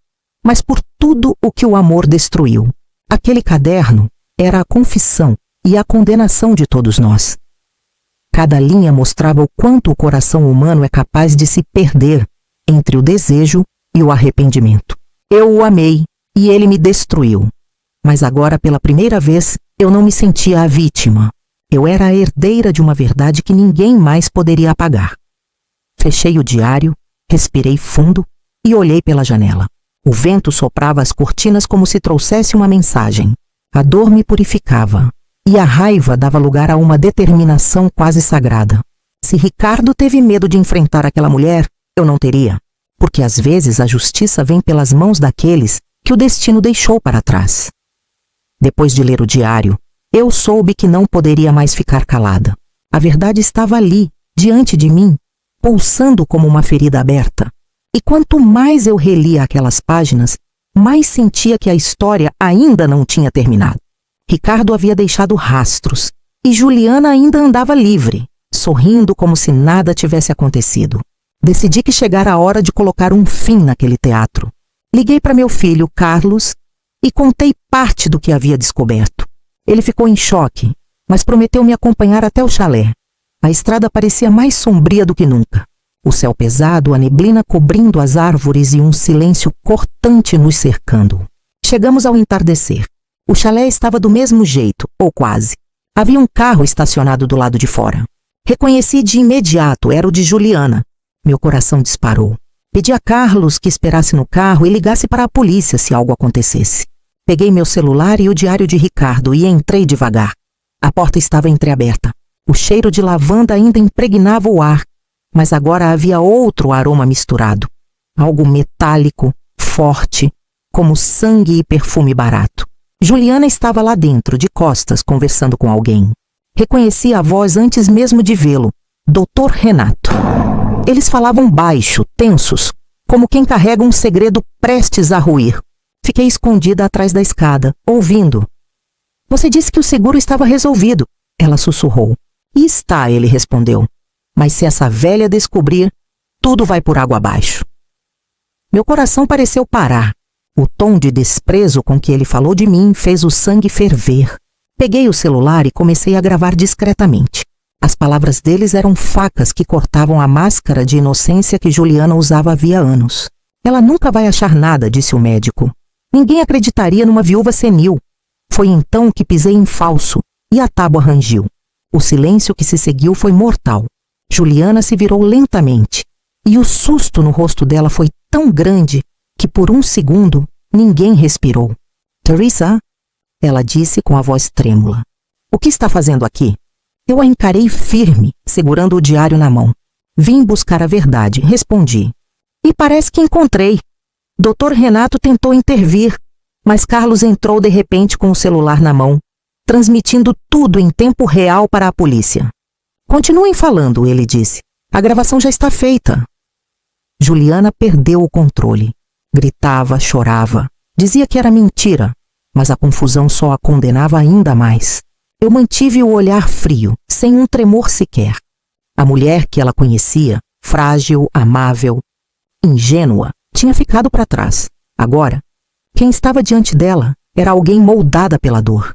mas por tudo o que o amor destruiu. Aquele caderno era a confissão e a condenação de todos nós. Cada linha mostrava o quanto o coração humano é capaz de se perder entre o desejo e o arrependimento. Eu o amei e ele me destruiu. Mas agora, pela primeira vez, eu não me sentia a vítima. Eu era a herdeira de uma verdade que ninguém mais poderia apagar. Fechei o diário, respirei fundo e olhei pela janela. O vento soprava as cortinas como se trouxesse uma mensagem. A dor me purificava e a raiva dava lugar a uma determinação quase sagrada. Se Ricardo teve medo de enfrentar aquela mulher, eu não teria, porque às vezes a justiça vem pelas mãos daqueles que o destino deixou para trás. Depois de ler o diário, eu soube que não poderia mais ficar calada. A verdade estava ali, diante de mim, pulsando como uma ferida aberta. E quanto mais eu relia aquelas páginas, mais sentia que a história ainda não tinha terminado. Ricardo havia deixado rastros, e Juliana ainda andava livre, sorrindo como se nada tivesse acontecido. Decidi que chegara a hora de colocar um fim naquele teatro. Liguei para meu filho, Carlos, e contei parte do que havia descoberto. Ele ficou em choque, mas prometeu me acompanhar até o chalé. A estrada parecia mais sombria do que nunca. O céu pesado, a neblina cobrindo as árvores e um silêncio cortante nos cercando. Chegamos ao entardecer. O chalé estava do mesmo jeito, ou quase. Havia um carro estacionado do lado de fora. Reconheci de imediato, era o de Juliana. Meu coração disparou. Pedi a Carlos que esperasse no carro e ligasse para a polícia se algo acontecesse. Peguei meu celular e o diário de Ricardo e entrei devagar. A porta estava entreaberta. O cheiro de lavanda ainda impregnava o ar, mas agora havia outro aroma misturado. Algo metálico, forte, como sangue e perfume barato. Juliana estava lá dentro, de costas, conversando com alguém. Reconheci a voz antes mesmo de vê-lo. Dr. Renato. Eles falavam baixo, tensos, como quem carrega um segredo prestes a ruir. Fiquei escondida atrás da escada, ouvindo. Você disse que o seguro estava resolvido, ela sussurrou. E está, ele respondeu. Mas se essa velha descobrir, tudo vai por água abaixo. Meu coração pareceu parar. O tom de desprezo com que ele falou de mim fez o sangue ferver. Peguei o celular e comecei a gravar discretamente. As palavras deles eram facas que cortavam a máscara de inocência que Juliana usava havia anos. Ela nunca vai achar nada, disse o médico. Ninguém acreditaria numa viúva senil. Foi então que pisei em falso e a tábua rangiu. O silêncio que se seguiu foi mortal. Juliana se virou lentamente. e o susto no rosto dela foi tão grande que por um segundo ninguém respirou. Teresa, ela disse com a voz trêmula. O que está fazendo aqui? Eu a encarei firme, segurando o diário na mão. Vim buscar a verdade, respondi. E parece que encontrei. Dr. Renato tentou intervir, mas Carlos entrou de repente com o celular na mão, transmitindo tudo em tempo real para a polícia. Continuem falando, ele disse. A gravação já está feita. Juliana perdeu o controle. Gritava, chorava. Dizia que era mentira, mas a confusão só a condenava ainda mais. Eu mantive o olhar frio, sem um tremor sequer. A mulher que ela conhecia, frágil, amável, ingênua, tinha ficado para trás. Agora, quem estava diante dela era alguém moldada pela dor.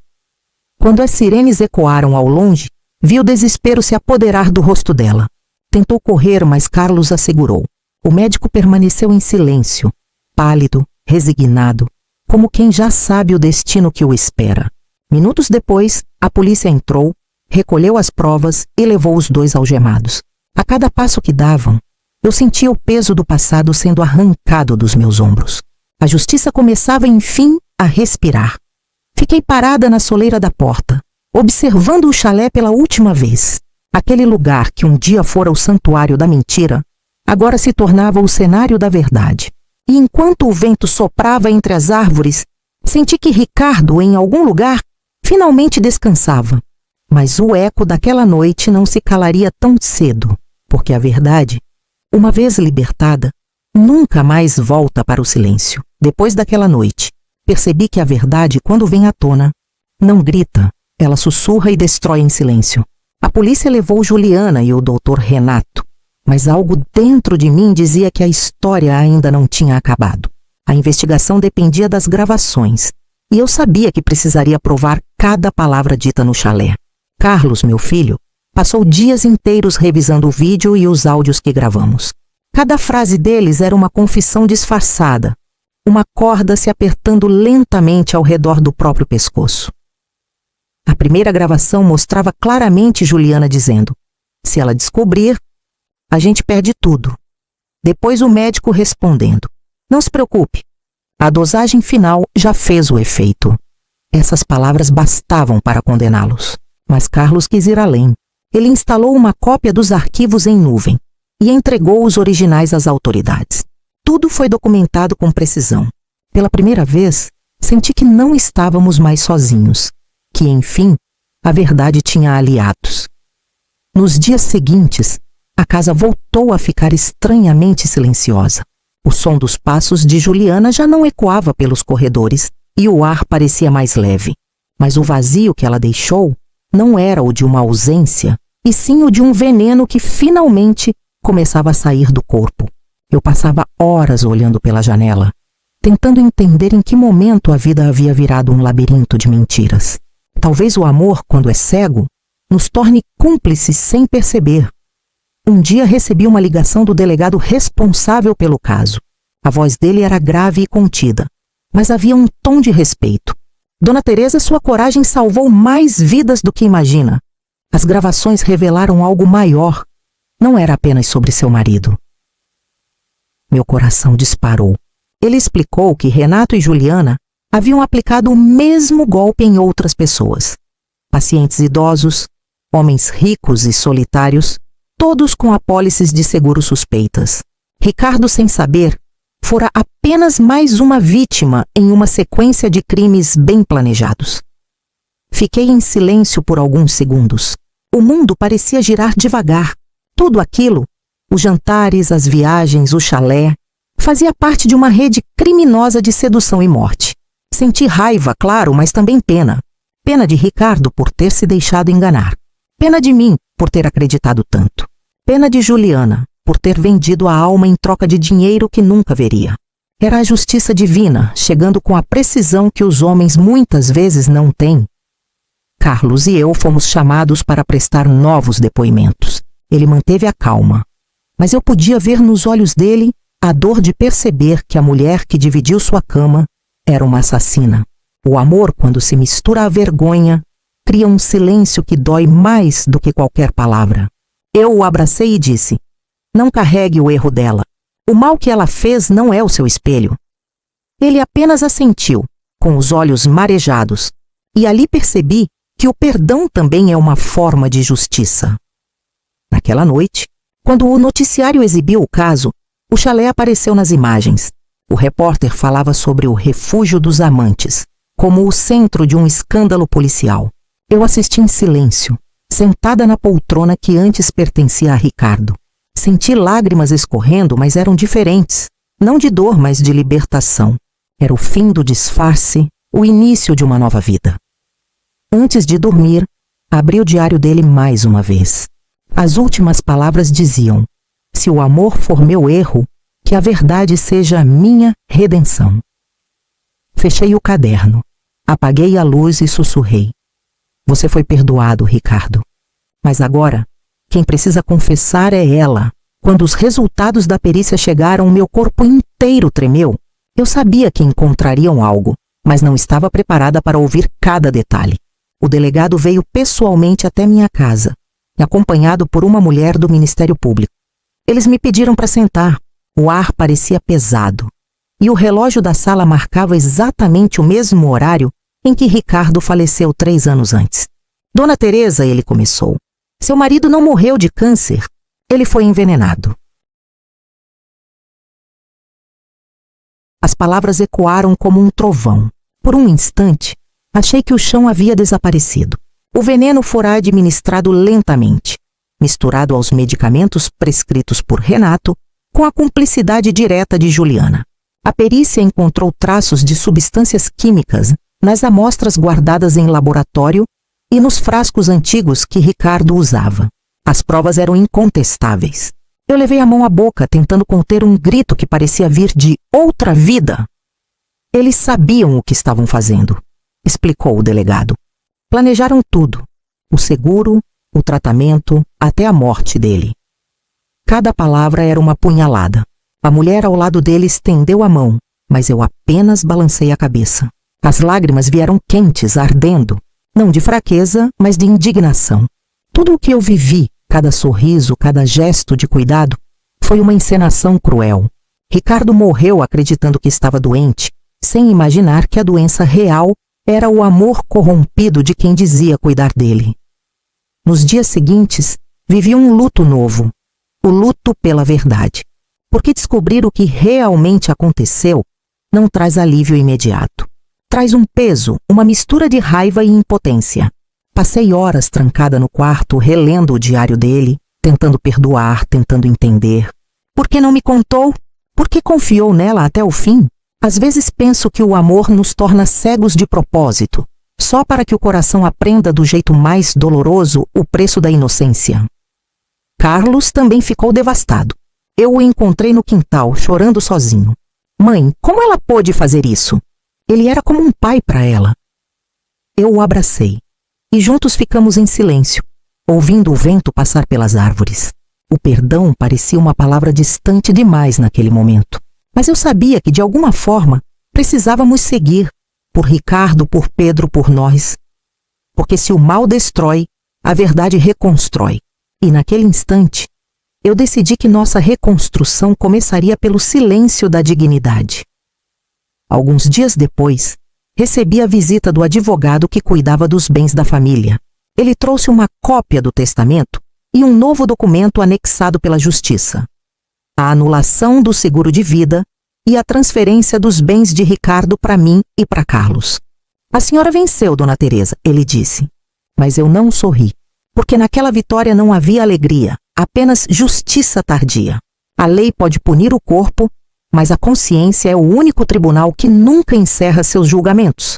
Quando as sirenes ecoaram ao longe, vi o desespero se apoderar do rosto dela. Tentou correr, mas Carlos a segurou. O médico permaneceu em silêncio, pálido, resignado, como quem já sabe o destino que o espera. Minutos depois, a polícia entrou, recolheu as provas e levou os dois algemados. A cada passo que davam, eu sentia o peso do passado sendo arrancado dos meus ombros. A justiça começava, enfim, a respirar. Fiquei parada na soleira da porta, observando o chalé pela última vez. Aquele lugar que um dia fora o santuário da mentira, agora se tornava o cenário da verdade. E enquanto o vento soprava entre as árvores, senti que Ricardo, em algum lugar, finalmente descansava. Mas o eco daquela noite não se calaria tão cedo, porque a verdade, uma vez libertada, nunca mais volta para o silêncio. Depois daquela noite, percebi que a verdade, quando vem à tona, não grita, ela sussurra e destrói em silêncio. A polícia levou Juliana e o Dr. Renato, mas algo dentro de mim dizia que a história ainda não tinha acabado. A investigação dependia das gravações, e eu sabia que precisaria provar cada palavra dita no chalé. Carlos, meu filho, passou dias inteiros revisando o vídeo e os áudios que gravamos. Cada frase deles era uma confissão disfarçada, uma corda se apertando lentamente ao redor do próprio pescoço. A primeira gravação mostrava claramente Juliana dizendo: se ela descobrir, a gente perde tudo. Depois o médico respondendo: não se preocupe, a dosagem final já fez o efeito. Essas palavras bastavam para condená-los. Mas Carlos quis ir além. Ele instalou uma cópia dos arquivos em nuvem e entregou os originais às autoridades. Tudo foi documentado com precisão. Pela primeira vez, senti que não estávamos mais sozinhos, que, enfim, a verdade tinha aliados. Nos dias seguintes, a casa voltou a ficar estranhamente silenciosa. O som dos passos de Juliana já não ecoava pelos corredores e o ar parecia mais leve. Mas o vazio que ela deixou não era o de uma ausência, e sim o de um veneno que finalmente começava a sair do corpo. Eu passava horas olhando pela janela, tentando entender em que momento a vida havia virado um labirinto de mentiras. Talvez o amor, quando é cego, nos torne cúmplices sem perceber. Um dia recebi uma ligação do delegado responsável pelo caso. A voz dele era grave e contida, mas havia um tom de respeito. Dona Teresa, sua coragem salvou mais vidas do que imagina. As gravações revelaram algo maior. Não era apenas sobre seu marido. Meu coração disparou. Ele explicou que Renato e Juliana haviam aplicado o mesmo golpe em outras pessoas. Pacientes idosos, homens ricos e solitários, todos com apólices de seguro suspeitas. Ricardo, sem saber, fora apenas mais uma vítima em uma sequência de crimes bem planejados. Fiquei em silêncio por alguns segundos. O mundo parecia girar devagar. Tudo aquilo, os jantares, as viagens, o chalé, fazia parte de uma rede criminosa de sedução e morte. Senti raiva, claro, mas também pena. Pena de Ricardo por ter se deixado enganar. Pena de mim por ter acreditado tanto. Pena de Juliana por ter vendido a alma em troca de dinheiro que nunca veria. Era a justiça divina, chegando com a precisão que os homens muitas vezes não têm. Carlos e eu fomos chamados para prestar novos depoimentos. Ele manteve a calma, mas eu podia ver nos olhos dele a dor de perceber que a mulher que dividiu sua cama era uma assassina. O amor, quando se mistura à vergonha, cria um silêncio que dói mais do que qualquer palavra. Eu o abracei e disse: Não carregue o erro dela. O mal que ela fez não é o seu espelho. Ele apenas assentiu, com os olhos marejados, e ali percebi que o perdão também é uma forma de justiça. Naquela noite, quando o noticiário exibiu o caso, o chalé apareceu nas imagens. O repórter falava sobre o refúgio dos amantes, como o centro de um escândalo policial. Eu assisti em silêncio, sentada na poltrona que antes pertencia a Ricardo. Senti lágrimas escorrendo, mas eram diferentes. Não de dor, mas de libertação. Era o fim do disfarce, o início de uma nova vida. Antes de dormir, abri o diário dele mais uma vez. As últimas palavras diziam: se o amor for meu erro, que a verdade seja a minha redenção. Fechei o caderno, apaguei a luz e sussurrei: você foi perdoado, Ricardo. Mas agora, quem precisa confessar é ela. Quando os resultados da perícia chegaram, meu corpo inteiro tremeu. Eu sabia que encontrariam algo, mas não estava preparada para ouvir cada detalhe. O delegado veio pessoalmente até minha casa, acompanhado por uma mulher do Ministério Público. Eles me pediram para sentar. O ar parecia pesado, e o relógio da sala marcava exatamente o mesmo horário em que Ricardo faleceu 3 anos antes. Dona Teresa, ele começou. Seu marido não morreu de câncer. Ele foi envenenado. As palavras ecoaram como um trovão. Por um instante, achei que o chão havia desaparecido. O veneno fora administrado lentamente, misturado aos medicamentos prescritos por Renato, com a cumplicidade direta de Juliana. A perícia encontrou traços de substâncias químicas nas amostras guardadas em laboratório e nos frascos antigos que Ricardo usava. As provas eram incontestáveis. Eu levei a mão à boca, tentando conter um grito que parecia vir de outra vida. Eles sabiam o que estavam fazendo, explicou o delegado. Planejaram tudo: o seguro, o tratamento, até a morte dele. Cada palavra era uma punhalada. A mulher ao lado dele estendeu a mão, mas eu apenas balancei a cabeça. As lágrimas vieram quentes, ardendo, não de fraqueza, mas de indignação. Tudo o que eu vivi, cada sorriso, cada gesto de cuidado, foi uma encenação cruel. Ricardo morreu acreditando que estava doente, sem imaginar que a doença real era o amor corrompido de quem dizia cuidar dele. Nos dias seguintes, vivi um luto novo, o luto pela verdade, porque descobrir o que realmente aconteceu não traz alívio imediato. Traz um peso, uma mistura de raiva e impotência. Passei horas trancada no quarto, relendo o diário dele, tentando perdoar, tentando entender. Por que não me contou? Por que confiou nela até o fim? Às vezes penso que o amor nos torna cegos de propósito, só para que o coração aprenda do jeito mais doloroso o preço da inocência. Carlos também ficou devastado. Eu o encontrei no quintal, chorando sozinho. Mãe, como ela pôde fazer isso? Ele era como um pai para ela. Eu o abracei, e juntos ficamos em silêncio, ouvindo o vento passar pelas árvores. O perdão parecia uma palavra distante demais naquele momento, mas eu sabia que, de alguma forma, precisávamos seguir, por Ricardo, por Pedro, por nós. Porque se o mal destrói, a verdade reconstrói. E naquele instante, eu decidi que nossa reconstrução começaria pelo silêncio da dignidade. Alguns dias depois, recebi a visita do advogado que cuidava dos bens da família. Ele trouxe uma cópia do testamento e um novo documento anexado pela Justiça: a anulação do seguro de vida e a transferência dos bens de Ricardo para mim e para Carlos. A senhora venceu, Dona Teresa, ele disse. Mas eu não sorri, porque naquela vitória não havia alegria, apenas justiça tardia. A lei pode punir o corpo, mas a consciência é o único tribunal que nunca encerra seus julgamentos.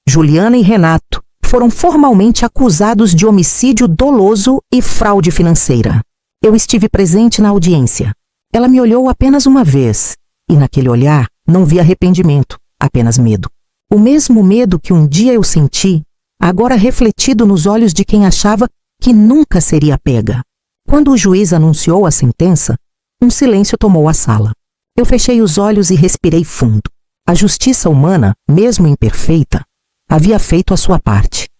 Juliana e Renato foram formalmente acusados de homicídio doloso e fraude financeira. Eu estive presente na audiência. Ela me olhou apenas uma vez, e naquele olhar não vi arrependimento, apenas medo. O mesmo medo que um dia eu senti, agora refletido nos olhos de quem achava que nunca seria pega. Quando o juiz anunciou a sentença, um silêncio tomou a sala. Eu fechei os olhos e respirei fundo. A justiça humana, mesmo imperfeita, havia feito a sua parte.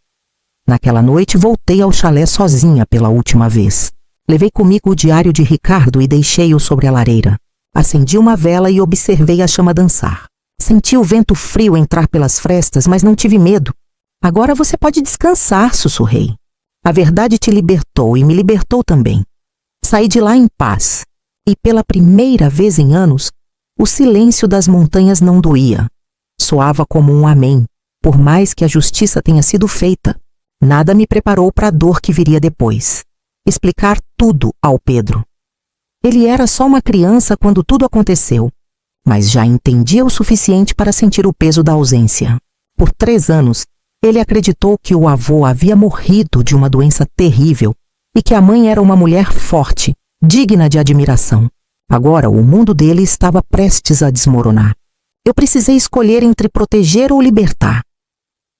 Naquela noite voltei ao chalé sozinha pela última vez. Levei comigo o diário de Ricardo e deixei-o sobre a lareira. Acendi uma vela e observei a chama dançar. Senti o vento frio entrar pelas frestas, mas não tive medo. Agora você pode descansar, sussurrei. A verdade te libertou e me libertou também. Saí de lá em paz. E pela primeira vez em anos, o silêncio das montanhas não doía. Soava como um amém, por mais que a justiça tenha sido feita. Nada me preparou para a dor que viria depois. Explicar tudo ao Pedro. Ele era só uma criança quando tudo aconteceu, mas já entendia o suficiente para sentir o peso da ausência. Por 3 anos, ele acreditou que o avô havia morrido de uma doença terrível e que a mãe era uma mulher forte, digna de admiração. Agora, o mundo dele estava prestes a desmoronar. Eu precisei escolher entre proteger ou libertar.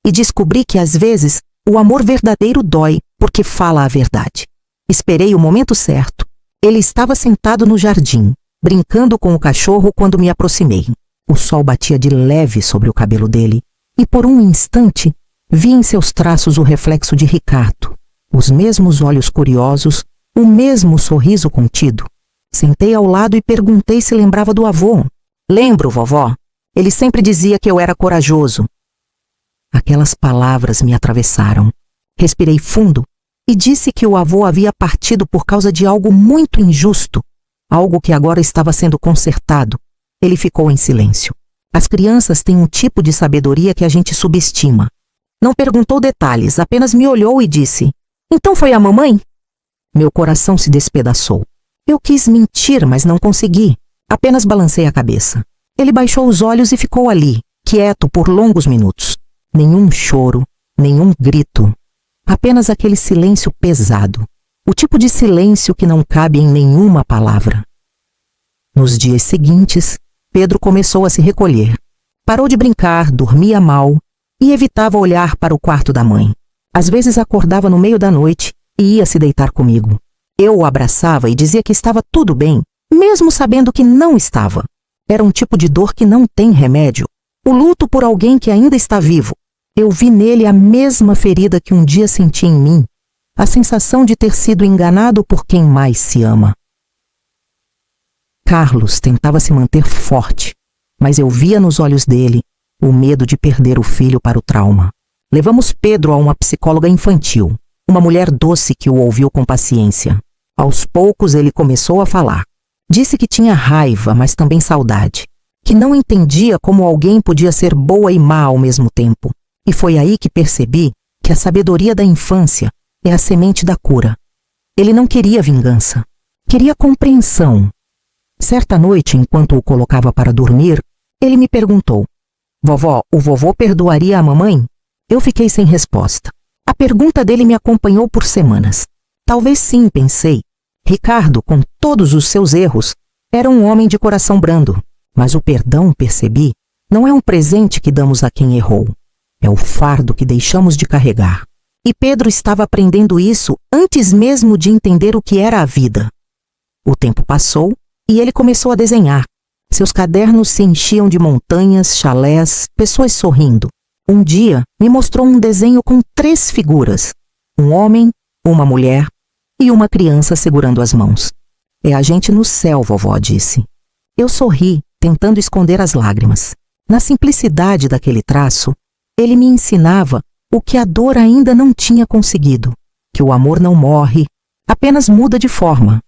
E descobri que, às vezes, o amor verdadeiro dói porque fala a verdade. Esperei o momento certo. Ele estava sentado no jardim, brincando com o cachorro quando me aproximei. O sol batia de leve sobre o cabelo dele e, por um instante, vi em seus traços o reflexo de Ricardo. Os mesmos olhos curiosos, o mesmo sorriso contido. Sentei ao lado e perguntei se lembrava do avô. Lembro, vovó. Ele sempre dizia que eu era corajoso. Aquelas palavras me atravessaram. Respirei fundo e disse que o avô havia partido por causa de algo muito injusto, algo que agora estava sendo consertado. Ele ficou em silêncio. As crianças têm um tipo de sabedoria que a gente subestima. Não perguntou detalhes, apenas me olhou e disse: "Então foi a mamãe?" Meu coração se despedaçou. Eu quis mentir, mas não consegui. Apenas balancei a cabeça. Ele baixou os olhos e ficou ali, quieto por longos minutos. Nenhum choro, nenhum grito. Apenas aquele silêncio pesado. O tipo de silêncio que não cabe em nenhuma palavra. Nos dias seguintes, Pedro começou a se recolher. Parou de brincar, dormia mal e evitava olhar para o quarto da mãe. Às vezes acordava no meio da noite e ia se deitar comigo. Eu o abraçava e dizia que estava tudo bem, mesmo sabendo que não estava. Era um tipo de dor que não tem remédio. O luto por alguém que ainda está vivo. Eu vi nele a mesma ferida que um dia senti em mim, a sensação de ter sido enganado por quem mais se ama. Carlos tentava se manter forte, mas eu via nos olhos dele o medo de perder o filho para o trauma. Levamos Pedro a uma psicóloga infantil, uma mulher doce que o ouviu com paciência. Aos poucos ele começou a falar. Disse que tinha raiva, mas também saudade, que não entendia como alguém podia ser boa e má ao mesmo tempo. E foi aí que percebi que a sabedoria da infância é a semente da cura. Ele não queria vingança, queria compreensão. Certa noite, enquanto o colocava para dormir, ele me perguntou: "Vovó, o vovô perdoaria a mamãe?" Eu fiquei sem resposta. A pergunta dele me acompanhou por semanas. Talvez sim, pensei. Ricardo, com todos os seus erros, era um homem de coração brando. Mas o perdão, percebi, não é um presente que damos a quem errou. É o fardo que deixamos de carregar. E Pedro estava aprendendo isso antes mesmo de entender o que era a vida. O tempo passou e ele começou a desenhar. Seus cadernos se enchiam de montanhas, chalés, pessoas sorrindo. Um dia, me mostrou um desenho com 3 figuras. Um homem, uma mulher e uma criança segurando as mãos. "É a gente no céu", vovó disse. Eu sorri, tentando esconder as lágrimas. Na simplicidade daquele traço, ele me ensinava o que a dor ainda não tinha conseguido, que o amor não morre, apenas muda de forma.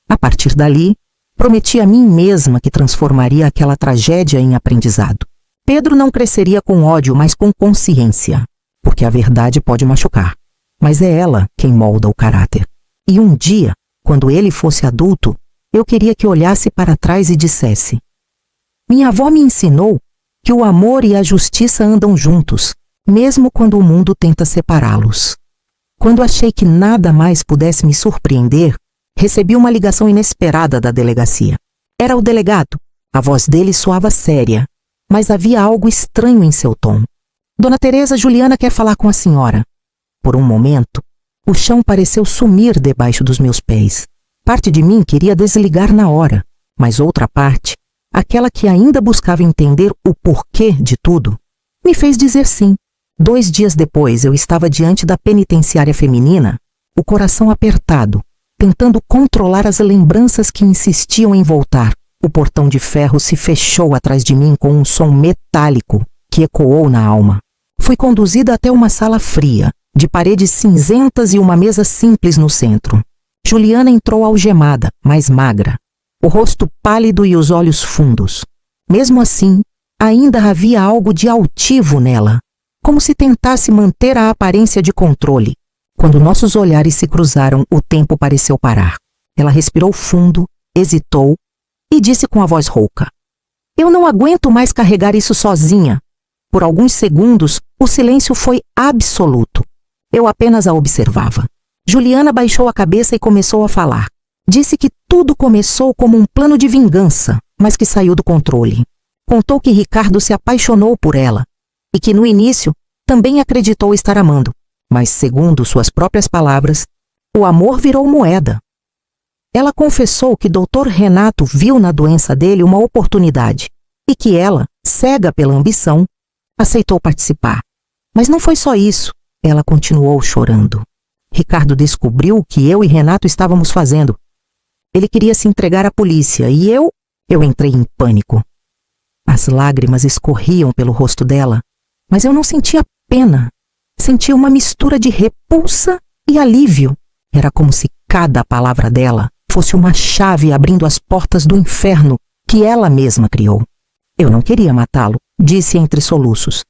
A partir dali, prometi a mim mesma que transformaria aquela tragédia em aprendizado. Pedro não cresceria com ódio, mas com consciência, porque a verdade pode machucar, mas é ela quem molda o caráter. E um dia, quando ele fosse adulto, eu queria que olhasse para trás e dissesse: "Minha avó me ensinou que o amor e a justiça andam juntos, mesmo quando o mundo tenta separá-los." Quando achei que nada mais pudesse me surpreender, recebi uma ligação inesperada da delegacia. Era o delegado. A voz dele soava séria, mas havia algo estranho em seu tom. "Dona Teresa, Juliana quer falar com a senhora." Por um momento, o chão pareceu sumir debaixo dos meus pés. Parte de mim queria desligar na hora, mas outra parte, aquela que ainda buscava entender o porquê de tudo, me fez dizer sim. 2 dias depois, eu estava diante da penitenciária feminina, o coração apertado, tentando controlar as lembranças que insistiam em voltar. O portão de ferro se fechou atrás de mim com um som metálico que ecoou na alma. Fui conduzida até uma sala fria, de paredes cinzentas e uma mesa simples no centro. Juliana entrou algemada, mais magra, o rosto pálido e os olhos fundos. Mesmo assim, ainda havia algo de altivo nela, como se tentasse manter a aparência de controle. Quando nossos olhares se cruzaram, o tempo pareceu parar. Ela respirou fundo, hesitou e disse com a voz rouca: "Eu não aguento mais carregar isso sozinha." Por alguns segundos, o silêncio foi absoluto. Eu apenas a observava. Juliana baixou a cabeça e começou a falar. Disse que tudo começou como um plano de vingança, mas que saiu do controle. Contou que Ricardo se apaixonou por ela e que no início também acreditou estar amando. Mas, segundo suas próprias palavras, o amor virou moeda. Ela confessou que Dr. Renato viu na doença dele uma oportunidade e que ela, cega pela ambição, aceitou participar. Mas não foi só isso. Ela continuou chorando. Ricardo descobriu o que eu e Renato estávamos fazendo. Ele queria se entregar à polícia e eu entrei em pânico. As lágrimas escorriam pelo rosto dela, mas eu não sentia pena. Sentia uma mistura de repulsa e alívio. Era como se cada palavra dela fosse uma chave abrindo as portas do inferno que ela mesma criou. Eu não queria matá-lo, disse entre soluços.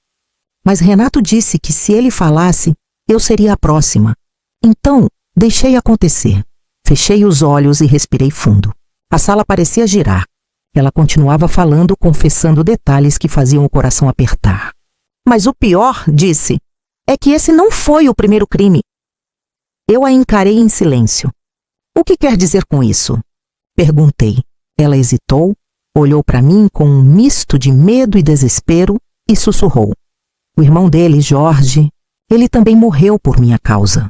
Mas Renato disse que se ele falasse, eu seria a próxima. Então, deixei acontecer. Fechei os olhos e respirei fundo. A sala parecia girar. Ela continuava falando, confessando detalhes que faziam o coração apertar. Mas o pior, disse, é que esse não foi o primeiro crime. Eu a encarei em silêncio. O que quer dizer com isso? Perguntei. Ela hesitou, olhou para mim com um misto de medo e desespero e sussurrou. O irmão dele, Jorge, ele também morreu por minha causa.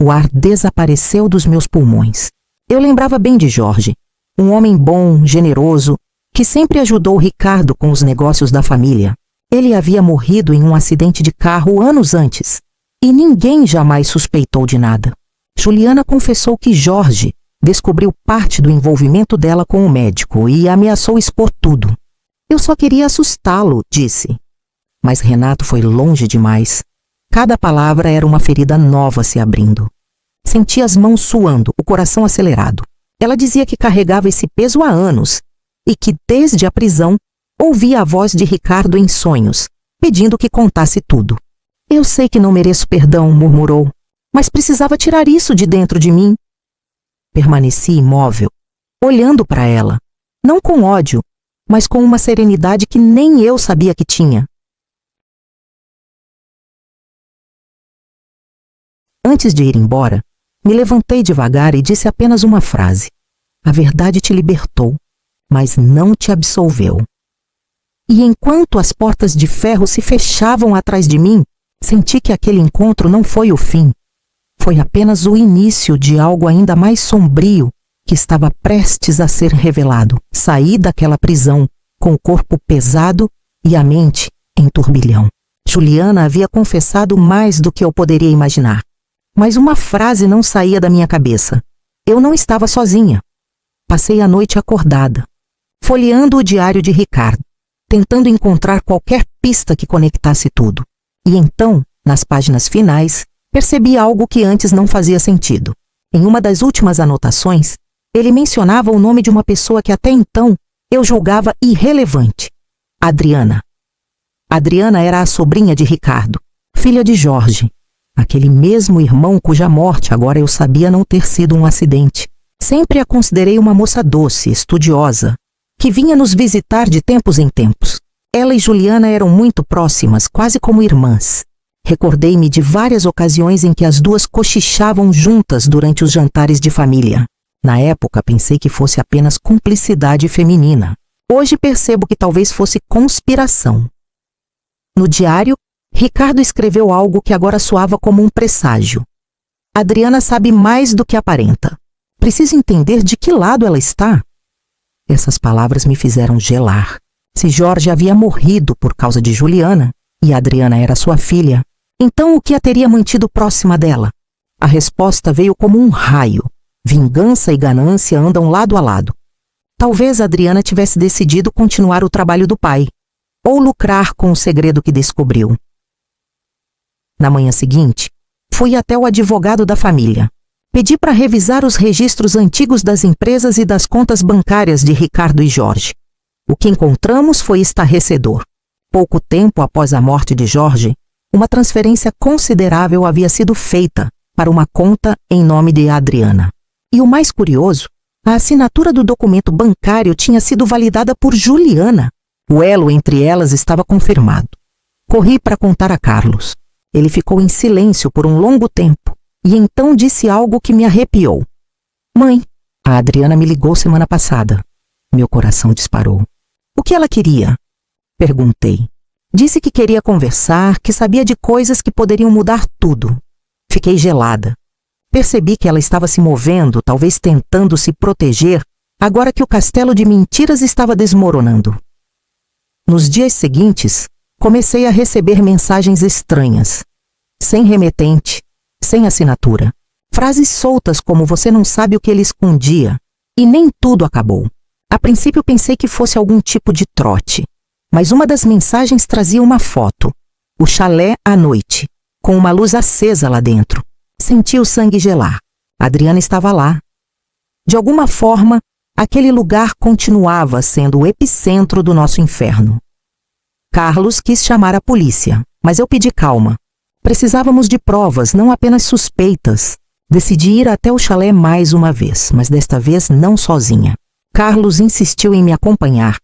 O ar desapareceu dos meus pulmões. Eu lembrava bem de Jorge, um homem bom, generoso, que sempre ajudou Ricardo com os negócios da família. Ele havia morrido em um acidente de carro anos antes, e ninguém jamais suspeitou de nada. Juliana confessou que Jorge descobriu parte do envolvimento dela com o médico e ameaçou expor tudo. Eu só queria assustá-lo, disse. Mas Renato foi longe demais. Cada palavra era uma ferida nova se abrindo. Senti as mãos suando, o coração acelerado. Ela dizia que carregava esse peso há anos e que, desde a prisão, ouvia a voz de Ricardo em sonhos, pedindo que contasse tudo. Eu sei que não mereço perdão, murmurou, mas precisava tirar isso de dentro de mim. Permaneci imóvel, olhando para ela, não com ódio, mas com uma serenidade que nem eu sabia que tinha. Antes de ir embora, me levantei devagar e disse apenas uma frase. A verdade te libertou, mas não te absolveu. E enquanto as portas de ferro se fechavam atrás de mim, senti que aquele encontro não foi o fim. Foi apenas o início de algo ainda mais sombrio que estava prestes a ser revelado. Saí daquela prisão com o corpo pesado e a mente em turbilhão. Juliana havia confessado mais do que eu poderia imaginar. Mas uma frase não saía da minha cabeça. Eu não estava sozinha. Passei a noite acordada, folheando o diário de Ricardo, tentando encontrar qualquer pista que conectasse tudo. E então, nas páginas finais, percebi algo que antes não fazia sentido. Em uma das últimas anotações, ele mencionava o nome de uma pessoa que até então eu julgava irrelevante. Adriana. Adriana era a sobrinha de Ricardo, filha de Jorge, aquele mesmo irmão cuja morte agora eu sabia não ter sido um acidente. Sempre a considerei uma moça doce, estudiosa, que vinha nos visitar de tempos em tempos. Ela e Juliana eram muito próximas, quase como irmãs. Recordei-me de várias ocasiões em que as duas cochichavam juntas durante os jantares de família. Na época, pensei que fosse apenas cumplicidade feminina. Hoje percebo que talvez fosse conspiração. No diário, Ricardo escreveu algo que agora soava como um presságio. Adriana sabe mais do que aparenta. Preciso entender de que lado ela está. Essas palavras me fizeram gelar. Se Jorge havia morrido por causa de Juliana, e Adriana era sua filha, então o que a teria mantido próxima dela? A resposta veio como um raio. Vingança e ganância andam lado a lado. Talvez Adriana tivesse decidido continuar o trabalho do pai, ou lucrar com o segredo que descobriu. Na manhã seguinte, fui até o advogado da família. Pedi para revisar os registros antigos das empresas e das contas bancárias de Ricardo e Jorge. O que encontramos foi estarrecedor. Pouco tempo após a morte de Jorge, uma transferência considerável havia sido feita para uma conta em nome de Adriana. E o mais curioso, a assinatura do documento bancário tinha sido validada por Juliana. O elo entre elas estava confirmado. Corri para contar a Carlos. Ele ficou em silêncio por um longo tempo e então disse algo que me arrepiou. Mãe, a Adriana me ligou semana passada. Meu coração disparou. O que ela queria? Perguntei. Disse que queria conversar, que sabia de coisas que poderiam mudar tudo. Fiquei gelada. Percebi que ela estava se movendo, talvez tentando se proteger, agora que o castelo de mentiras estava desmoronando. Nos dias seguintes, comecei a receber mensagens estranhas. Sem remetente, sem assinatura. Frases soltas como você não sabe o que ele escondia. E nem tudo acabou. A princípio pensei que fosse algum tipo de trote. Mas uma das mensagens trazia uma foto. O chalé à noite, com uma luz acesa lá dentro. Senti o sangue gelar. Adriana estava lá. De alguma forma, aquele lugar continuava sendo o epicentro do nosso inferno. Carlos quis chamar a polícia, mas eu pedi calma. Precisávamos de provas, não apenas suspeitas. Decidi ir até o chalé mais uma vez, mas desta vez não sozinha. Carlos insistiu em me acompanhar,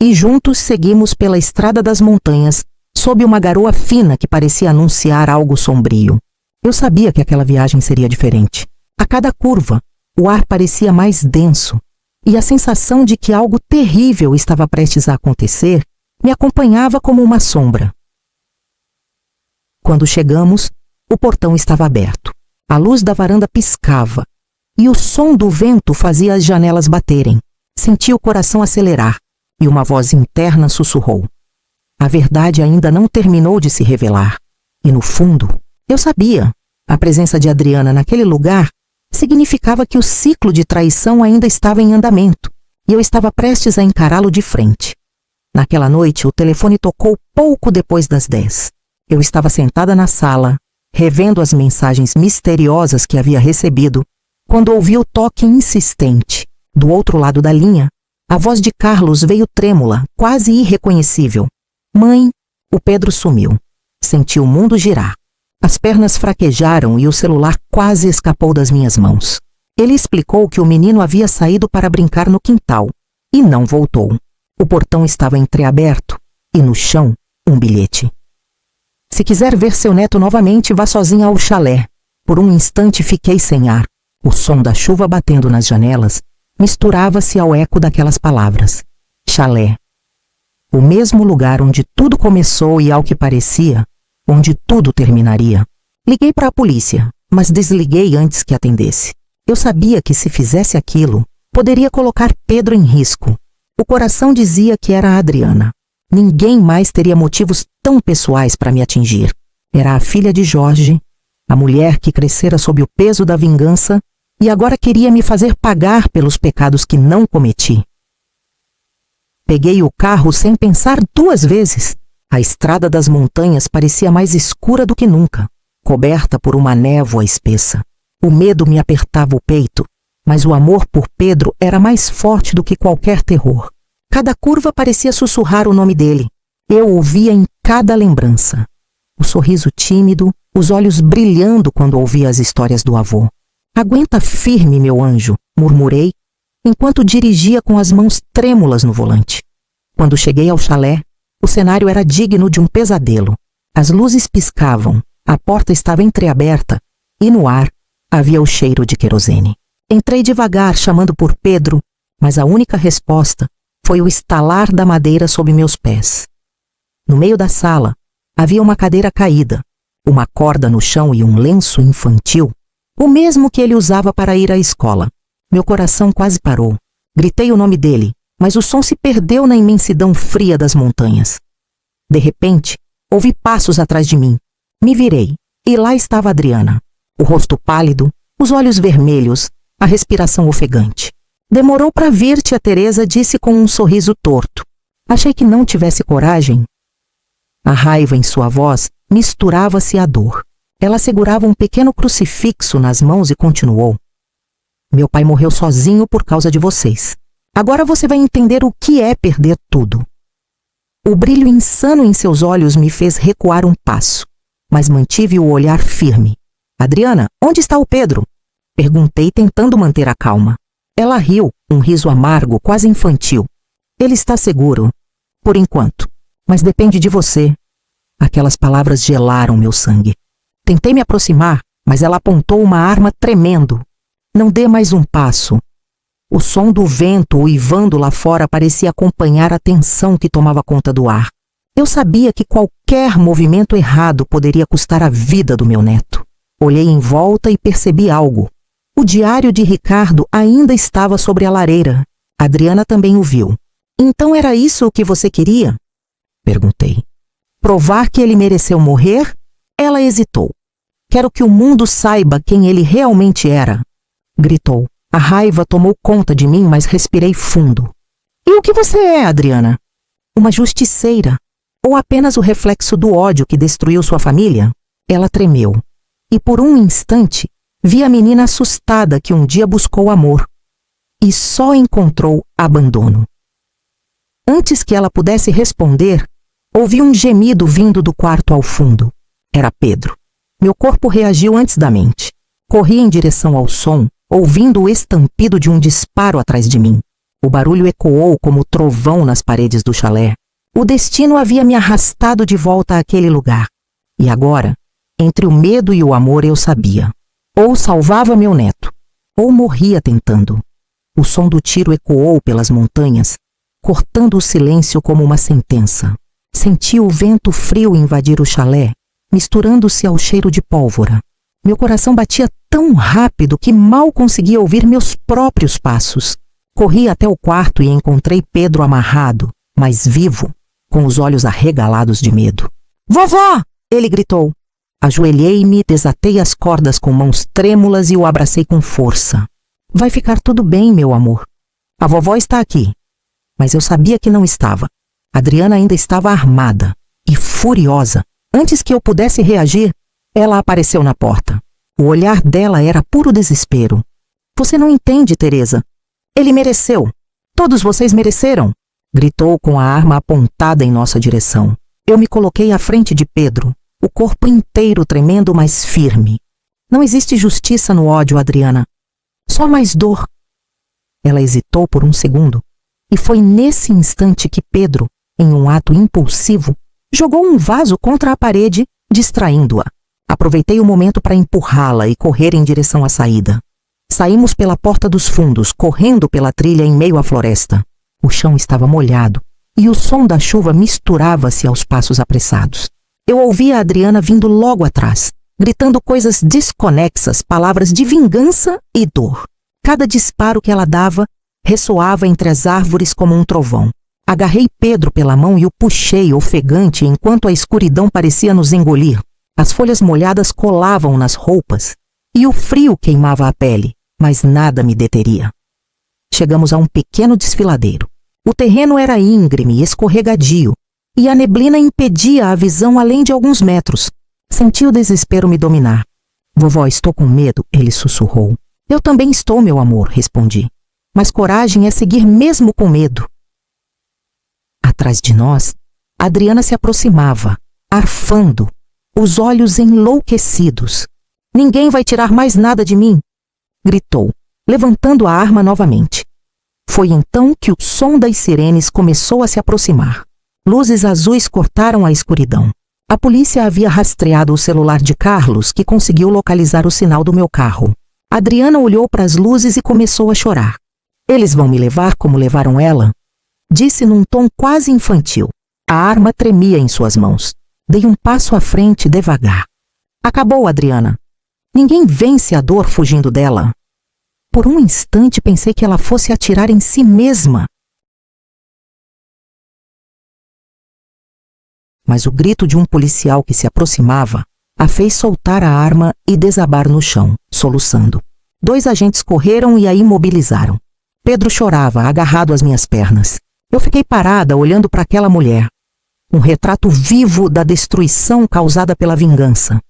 e juntos seguimos pela estrada das montanhas, sob uma garoa fina que parecia anunciar algo sombrio. Eu sabia que aquela viagem seria diferente. A cada curva, o ar parecia mais denso, e a sensação de que algo terrível estava prestes a acontecer me acompanhava como uma sombra. Quando chegamos, o portão estava aberto. A luz da varanda piscava, e o som do vento fazia as janelas baterem. Senti o coração acelerar, e uma voz interna sussurrou. A verdade ainda não terminou de se revelar. E no fundo, eu sabia. A presença de Adriana naquele lugar significava que o ciclo de traição ainda estava em andamento, e eu estava prestes a encará-lo de frente. Naquela noite, o telefone tocou pouco depois das 10. Eu estava sentada na sala, revendo as mensagens misteriosas que havia recebido, quando ouvi o toque insistente. Do outro lado da linha, a voz de Carlos veio trêmula, quase irreconhecível. Mãe, o Pedro sumiu. Senti o mundo girar. As pernas fraquejaram e o celular quase escapou das minhas mãos. Ele explicou que o menino havia saído para brincar no quintal e não voltou. O portão estava entreaberto e no chão um bilhete. Se quiser ver seu neto novamente, vá sozinha ao chalé. Por um instante fiquei sem ar. O som da chuva batendo nas janelas misturava-se ao eco daquelas palavras. Chalé. O mesmo lugar onde tudo começou e, ao que parecia, onde tudo terminaria. Liguei para a polícia, mas desliguei antes que atendesse. Eu sabia que se fizesse aquilo, poderia colocar Pedro em risco. O coração dizia que era a Adriana. Ninguém mais teria motivos tão pessoais para me atingir. Era a filha de Jorge, a mulher que crescera sob o peso da vingança e agora queria me fazer pagar pelos pecados que não cometi. Peguei o carro sem pensar 2 vezes. A estrada das montanhas parecia mais escura do que nunca, coberta por uma névoa espessa. O medo me apertava o peito, mas o amor por Pedro era mais forte do que qualquer terror. Cada curva parecia sussurrar o nome dele. Eu ouvia em cada lembrança. O sorriso tímido, os olhos brilhando quando ouvia as histórias do avô. Aguenta firme, meu anjo, murmurei, enquanto dirigia com as mãos trêmulas no volante. Quando cheguei ao chalé, o cenário era digno de um pesadelo. As luzes piscavam, a porta estava entreaberta e no ar havia o cheiro de querosene. Entrei devagar, chamando por Pedro, mas a única resposta foi o estalar da madeira sob meus pés. No meio da sala, havia uma cadeira caída, uma corda no chão e um lenço infantil, o mesmo que ele usava para ir à escola. Meu coração quase parou. Gritei o nome dele, mas o som se perdeu na imensidão fria das montanhas. De repente, ouvi passos atrás de mim. Me virei, e lá estava Adriana. O rosto pálido, os olhos vermelhos, a respiração ofegante. Demorou para vir, tia Teresa disse com um sorriso torto. Achei que não tivesse coragem. A raiva em sua voz misturava-se à dor. Ela segurava um pequeno crucifixo nas mãos e continuou. Meu pai morreu sozinho por causa de vocês. Agora você vai entender o que é perder tudo. O brilho insano em seus olhos me fez recuar um passo, mas mantive o olhar firme. Adriana, onde está o Pedro? Perguntei tentando manter a calma. Ela riu, um riso amargo, quase infantil. Ele está seguro, por enquanto, mas depende de você. Aquelas palavras gelaram meu sangue. Tentei me aproximar, mas ela apontou uma arma tremendo. Não dê mais um passo. O som do vento uivando lá fora parecia acompanhar a tensão que tomava conta do ar. Eu sabia que qualquer movimento errado poderia custar a vida do meu neto. Olhei em volta e percebi algo. O diário de Ricardo ainda estava sobre a lareira. Adriana também o viu. Então era isso o que você queria? Perguntei. Provar que ele mereceu morrer? Ela hesitou. Quero que o mundo saiba quem ele realmente era. Gritou. A raiva tomou conta de mim, mas respirei fundo. E o que você é, Adriana? Uma justiceira? Ou apenas o reflexo do ódio que destruiu sua família? Ela tremeu. E por um instante, vi a menina assustada que um dia buscou amor. E só encontrou abandono. Antes que ela pudesse responder, ouvi um gemido vindo do quarto ao fundo. Era Pedro. Meu corpo reagiu antes da mente. Corri em direção ao som, ouvindo o estampido de um disparo atrás de mim. O barulho ecoou como trovão nas paredes do chalé. O destino havia me arrastado de volta àquele lugar. E agora, entre o medo e o amor, eu sabia. Ou salvava meu neto, ou morria tentando. O som do tiro ecoou pelas montanhas, cortando o silêncio como uma sentença. Senti o vento frio invadir o chalé, misturando-se ao cheiro de pólvora. Meu coração batia tão rápido que mal conseguia ouvir meus próprios passos. Corri até o quarto e encontrei Pedro amarrado, mas vivo, com os olhos arregalados de medo. Vovó! Ele gritou. Ajoelhei-me, desatei as cordas com mãos trêmulas e o abracei com força. Vai ficar tudo bem, meu amor. A vovó está aqui. Mas eu sabia que não estava. Adriana ainda estava armada e furiosa. Antes que eu pudesse reagir, ela apareceu na porta. O olhar dela era puro desespero. Você não entende, Teresa. Ele mereceu. Todos vocês mereceram. Gritou com a arma apontada em nossa direção. Eu me coloquei à frente de Pedro, o corpo inteiro tremendo, mas firme. Não existe justiça no ódio, Adriana. Só mais dor. Ela hesitou por um segundo. E foi nesse instante que Pedro, em um ato impulsivo, jogou um vaso contra a parede, distraindo-a. Aproveitei o momento para empurrá-la e correr em direção à saída. Saímos pela porta dos fundos, correndo pela trilha em meio à floresta. O chão estava molhado e o som da chuva misturava-se aos passos apressados. Eu ouvia a Adriana vindo logo atrás, gritando coisas desconexas, palavras de vingança e dor. Cada disparo que ela dava ressoava entre as árvores como um trovão. Agarrei Pedro pela mão e o puxei ofegante enquanto a escuridão parecia nos engolir. As folhas molhadas colavam nas roupas e o frio queimava a pele, mas nada me deteria. Chegamos a um pequeno desfiladeiro. O terreno era íngreme e escorregadio, e a neblina impedia a visão além de alguns metros. Senti o desespero me dominar. Vovó, estou com medo, ele sussurrou. Eu também estou, meu amor, respondi. Mas coragem é seguir mesmo com medo. Atrás de nós, Adriana se aproximava, arfando, os olhos enlouquecidos. Ninguém vai tirar mais nada de mim, gritou, levantando a arma novamente. Foi então que o som das sirenes começou a se aproximar. Luzes azuis cortaram a escuridão. A polícia havia rastreado o celular de Carlos, que conseguiu localizar o sinal do meu carro. Adriana olhou para as luzes e começou a chorar. Eles vão me levar como levaram ela? Disse num tom quase infantil. A arma tremia em suas mãos. Dei um passo à frente devagar. Acabou, Adriana. Ninguém vence a dor fugindo dela. Por um instante pensei que ela fosse atirar em si mesma. Mas o grito de um policial que se aproximava a fez soltar a arma e desabar no chão, soluçando. 2 agentes correram e a imobilizaram. Pedro chorava, agarrado às minhas pernas. Eu fiquei parada, olhando para aquela mulher. Um retrato vivo da destruição causada pela vingança.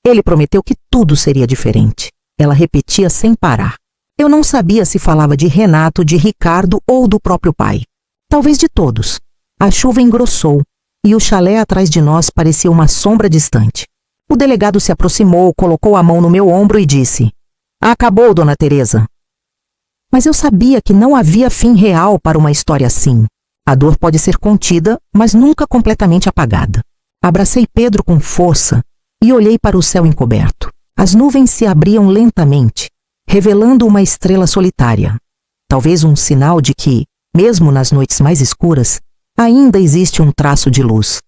Ele prometeu que tudo seria diferente. Ela repetia sem parar. Eu não sabia se falava de Renato, de Ricardo ou do próprio pai. Talvez de todos. A chuva engrossou e o chalé atrás de nós parecia uma sombra distante. O delegado se aproximou, colocou a mão no meu ombro e disse: "Acabou, Dona Teresa." Mas eu sabia que não havia fim real para uma história assim. A dor pode ser contida, mas nunca completamente apagada. Abracei Pedro com força e olhei para o céu encoberto. As nuvens se abriam lentamente, revelando uma estrela solitária. Talvez um sinal de que, mesmo nas noites mais escuras, ainda existe um traço de luz.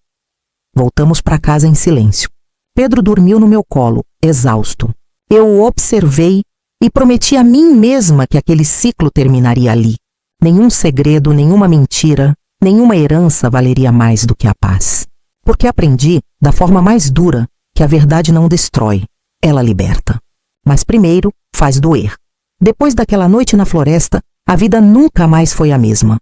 Voltamos para casa em silêncio. Pedro dormiu no meu colo, exausto. Eu o observei e prometi a mim mesma que aquele ciclo terminaria ali. Nenhum segredo, nenhuma mentira, nenhuma herança valeria mais do que a paz. Porque aprendi, da forma mais dura, que a verdade não destrói, ela liberta. Mas primeiro faz doer. Depois daquela noite na floresta, a vida nunca mais foi a mesma.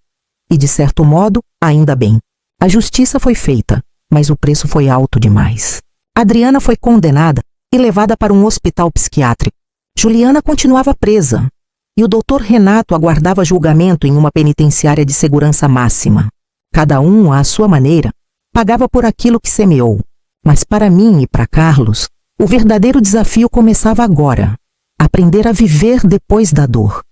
E de certo modo, ainda bem. A justiça foi feita, mas o preço foi alto demais. Adriana foi condenada e levada para um hospital psiquiátrico. Juliana continuava presa. E o doutor Renato aguardava julgamento em uma penitenciária de segurança máxima. Cada um, à sua maneira, pagava por aquilo que semeou. Mas para mim e para Carlos, o verdadeiro desafio começava agora. Aprender a viver depois da dor.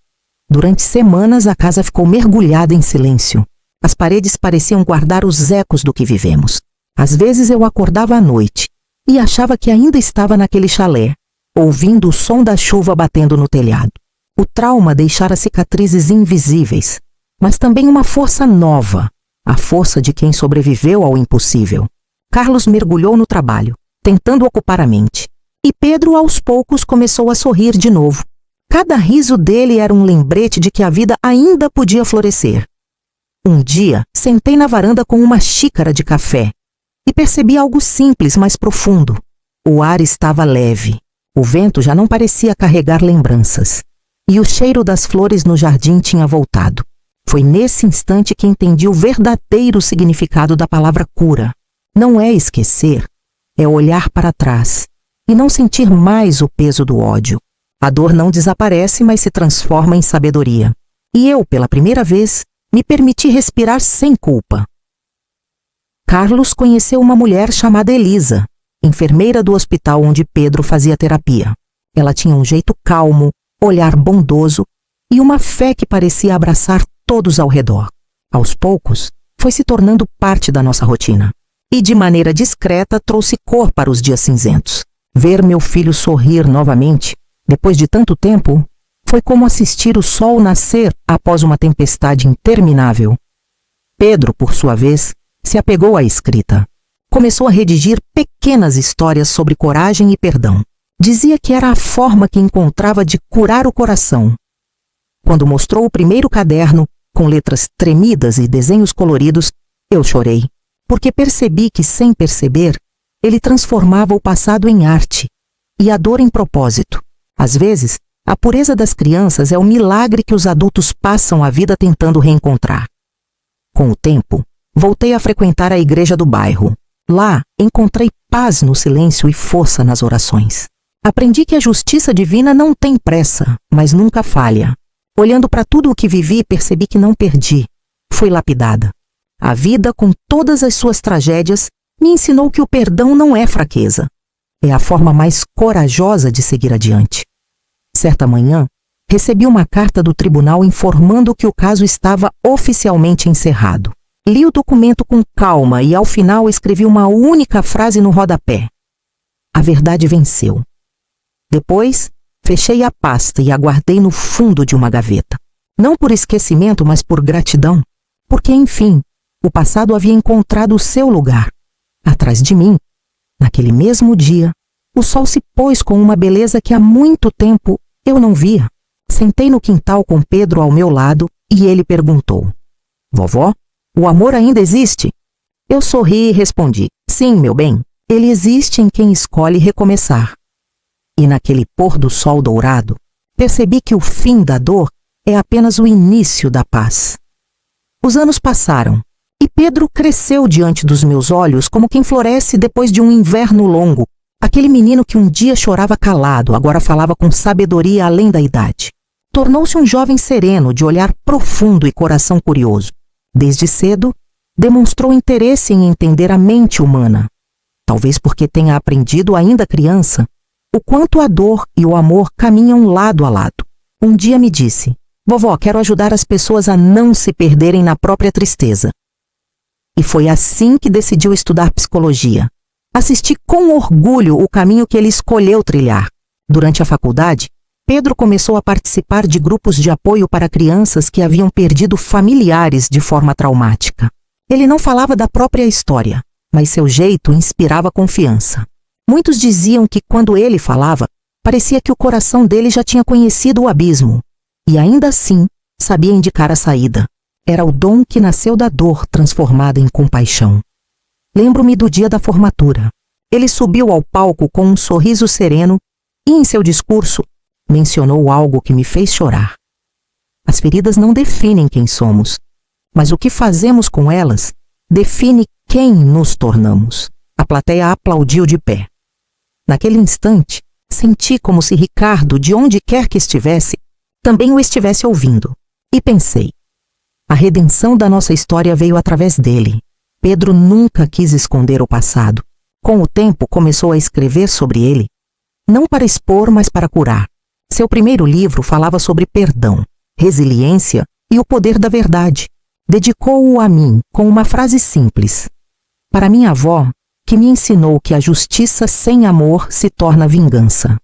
Durante semanas a casa ficou mergulhada em silêncio. As paredes pareciam guardar os ecos do que vivemos. Às vezes eu acordava à noite e achava que ainda estava naquele chalé, ouvindo o som da chuva batendo no telhado. O trauma deixara cicatrizes invisíveis, mas também uma força nova, a força de quem sobreviveu ao impossível. Carlos mergulhou no trabalho, tentando ocupar a mente, e Pedro aos poucos começou a sorrir de novo. Cada riso dele era um lembrete de que a vida ainda podia florescer. Um dia, sentei na varanda com uma xícara de café e percebi algo simples, mas profundo. O ar estava leve, o vento já não parecia carregar lembranças. E o cheiro das flores no jardim tinha voltado. Foi nesse instante que entendi o verdadeiro significado da palavra cura. Não é esquecer, é olhar para trás e não sentir mais o peso do ódio. A dor não desaparece, mas se transforma em sabedoria. E eu, pela primeira vez, me permiti respirar sem culpa. Carlos conheceu uma mulher chamada Elisa, enfermeira do hospital onde Pedro fazia terapia. Ela tinha um jeito calmo, olhar bondoso e uma fé que parecia abraçar todos ao redor. Aos poucos, foi se tornando parte da nossa rotina. E de maneira discreta trouxe cor para os dias cinzentos. Ver meu filho sorrir novamente, depois de tanto tempo, foi como assistir o sol nascer após uma tempestade interminável. Pedro, por sua vez, se apegou à escrita. Começou a redigir pequenas histórias sobre coragem e perdão. Dizia que era a forma que encontrava de curar o coração. Quando mostrou o primeiro caderno, com letras tremidas e desenhos coloridos, eu chorei, porque percebi que, sem perceber, ele transformava o passado em arte e a dor em propósito. Às vezes, a pureza das crianças é o milagre que os adultos passam a vida tentando reencontrar. Com o tempo, voltei a frequentar a igreja do bairro. Lá, encontrei paz no silêncio e força nas orações. Aprendi que a justiça divina não tem pressa, mas nunca falha. Olhando para tudo o que vivi, percebi que não perdi. Fui lapidada. A vida, com todas as suas tragédias, me ensinou que o perdão não é fraqueza. É a forma mais corajosa de seguir adiante. Certa manhã, recebi uma carta do tribunal informando que o caso estava oficialmente encerrado. Li o documento com calma e, ao final, escrevi uma única frase no rodapé. A verdade venceu. Depois, fechei a pasta e a guardei no fundo de uma gaveta. Não por esquecimento, mas por gratidão. Porque, enfim, o passado havia encontrado o seu lugar. Atrás de mim, naquele mesmo dia, o sol se pôs com uma beleza que há muito tempo eu não via. Sentei no quintal com Pedro ao meu lado e ele perguntou: "Vovó, o amor ainda existe?" Eu sorri e respondi: "Sim, meu bem, ele existe em quem escolhe recomeçar." E naquele pôr do sol dourado, percebi que o fim da dor é apenas o início da paz. Os anos passaram e Pedro cresceu diante dos meus olhos como quem floresce depois de um inverno longo. Aquele menino que um dia chorava calado, agora falava com sabedoria além da idade. Tornou-se um jovem sereno, de olhar profundo e coração curioso. Desde cedo, demonstrou interesse em entender a mente humana. Talvez porque tenha aprendido ainda criança o quanto a dor e o amor caminham lado a lado. Um dia me disse: "Vovó, quero ajudar as pessoas a não se perderem na própria tristeza." E foi assim que decidiu estudar psicologia. Assisti com orgulho o caminho que ele escolheu trilhar. Durante a faculdade, Pedro começou a participar de grupos de apoio para crianças que haviam perdido familiares de forma traumática. Ele não falava da própria história, mas seu jeito inspirava confiança. Muitos diziam que quando ele falava, parecia que o coração dele já tinha conhecido o abismo, e ainda assim sabia indicar a saída. Era o dom que nasceu da dor transformada em compaixão. Lembro-me do dia da formatura. Ele subiu ao palco com um sorriso sereno e, em seu discurso, mencionou algo que me fez chorar. As feridas não definem quem somos, mas o que fazemos com elas define quem nos tornamos. A plateia aplaudiu de pé. Naquele instante, senti como se Ricardo, de onde quer que estivesse, também o estivesse ouvindo. E pensei: a redenção da nossa história veio através dele. Pedro nunca quis esconder o passado. Com o tempo, começou a escrever sobre ele, não para expor, mas para curar. Seu primeiro livro falava sobre perdão, resiliência e o poder da verdade. Dedicou-o a mim com uma frase simples: "Para minha avó, que me ensinou que a justiça sem amor se torna vingança."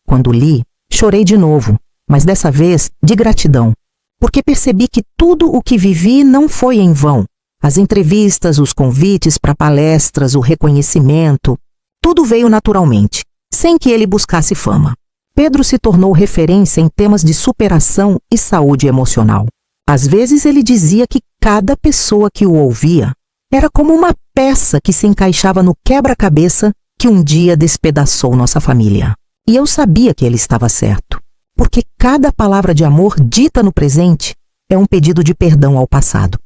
Quando li, chorei de novo, mas dessa vez de gratidão, porque percebi que tudo o que vivi não foi em vão. As entrevistas, os convites para palestras, o reconhecimento, tudo veio naturalmente, sem que ele buscasse fama. Pedro se tornou referência em temas de superação e saúde emocional. Às vezes ele dizia que cada pessoa que o ouvia era como uma peça que se encaixava no quebra-cabeça que um dia despedaçou nossa família. E eu sabia que ele estava certo, porque cada palavra de amor dita no presente é um pedido de perdão ao passado.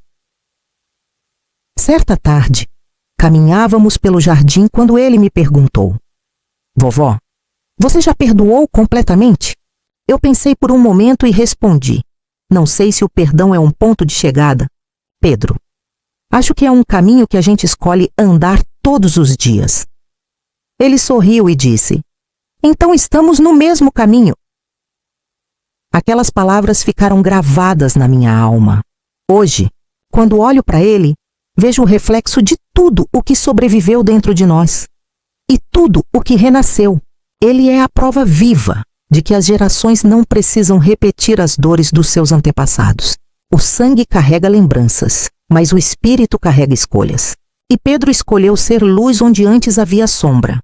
Certa tarde, caminhávamos pelo jardim quando ele me perguntou: "Vovó, você já perdoou completamente?" Eu pensei por um momento e respondi: "Não sei se o perdão é um ponto de chegada, Pedro. Acho que é um caminho que a gente escolhe andar todos os dias." Ele sorriu e disse: "Então estamos no mesmo caminho." Aquelas palavras ficaram gravadas na minha alma. Hoje, quando olho para ele, vejo o reflexo de tudo o que sobreviveu dentro de nós e tudo o que renasceu. Ele é a prova viva de que as gerações não precisam repetir as dores dos seus antepassados. O sangue carrega lembranças, mas o espírito carrega escolhas. E Pedro escolheu ser luz onde antes havia sombra.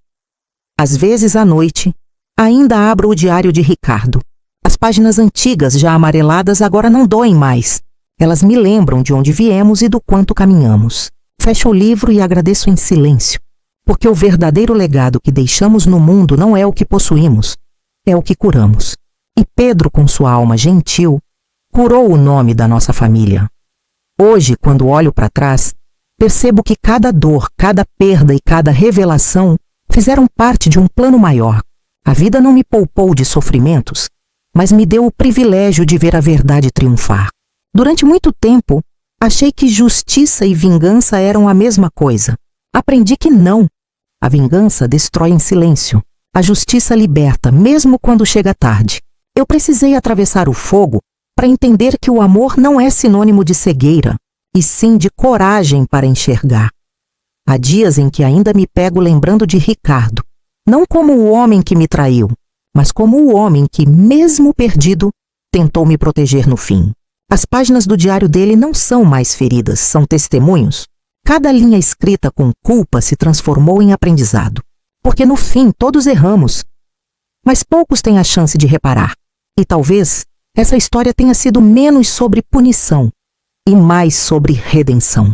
Às vezes, à noite, ainda abro o diário de Ricardo. As páginas antigas, já amareladas, agora não doem mais. Elas me lembram de onde viemos e do quanto caminhamos. Fecho o livro e agradeço em silêncio, porque o verdadeiro legado que deixamos no mundo não é o que possuímos, é o que curamos. E Pedro, com sua alma gentil, curou o nome da nossa família. Hoje, quando olho para trás, percebo que cada dor, cada perda e cada revelação fizeram parte de um plano maior. A vida não me poupou de sofrimentos, mas me deu o privilégio de ver a verdade triunfar. Durante muito tempo, achei que justiça e vingança eram a mesma coisa. Aprendi que não. A vingança destrói em silêncio. A justiça liberta, mesmo quando chega tarde. Eu precisei atravessar o fogo para entender que o amor não é sinônimo de cegueira, e sim de coragem para enxergar. Há dias em que ainda me pego lembrando de Ricardo, não como o homem que me traiu, mas como o homem que, mesmo perdido, tentou me proteger no fim. As páginas do diário dele não são mais feridas, são testemunhos. Cada linha escrita com culpa se transformou em aprendizado. Porque no fim todos erramos. Mas poucos têm a chance de reparar. E talvez essa história tenha sido menos sobre punição e mais sobre redenção.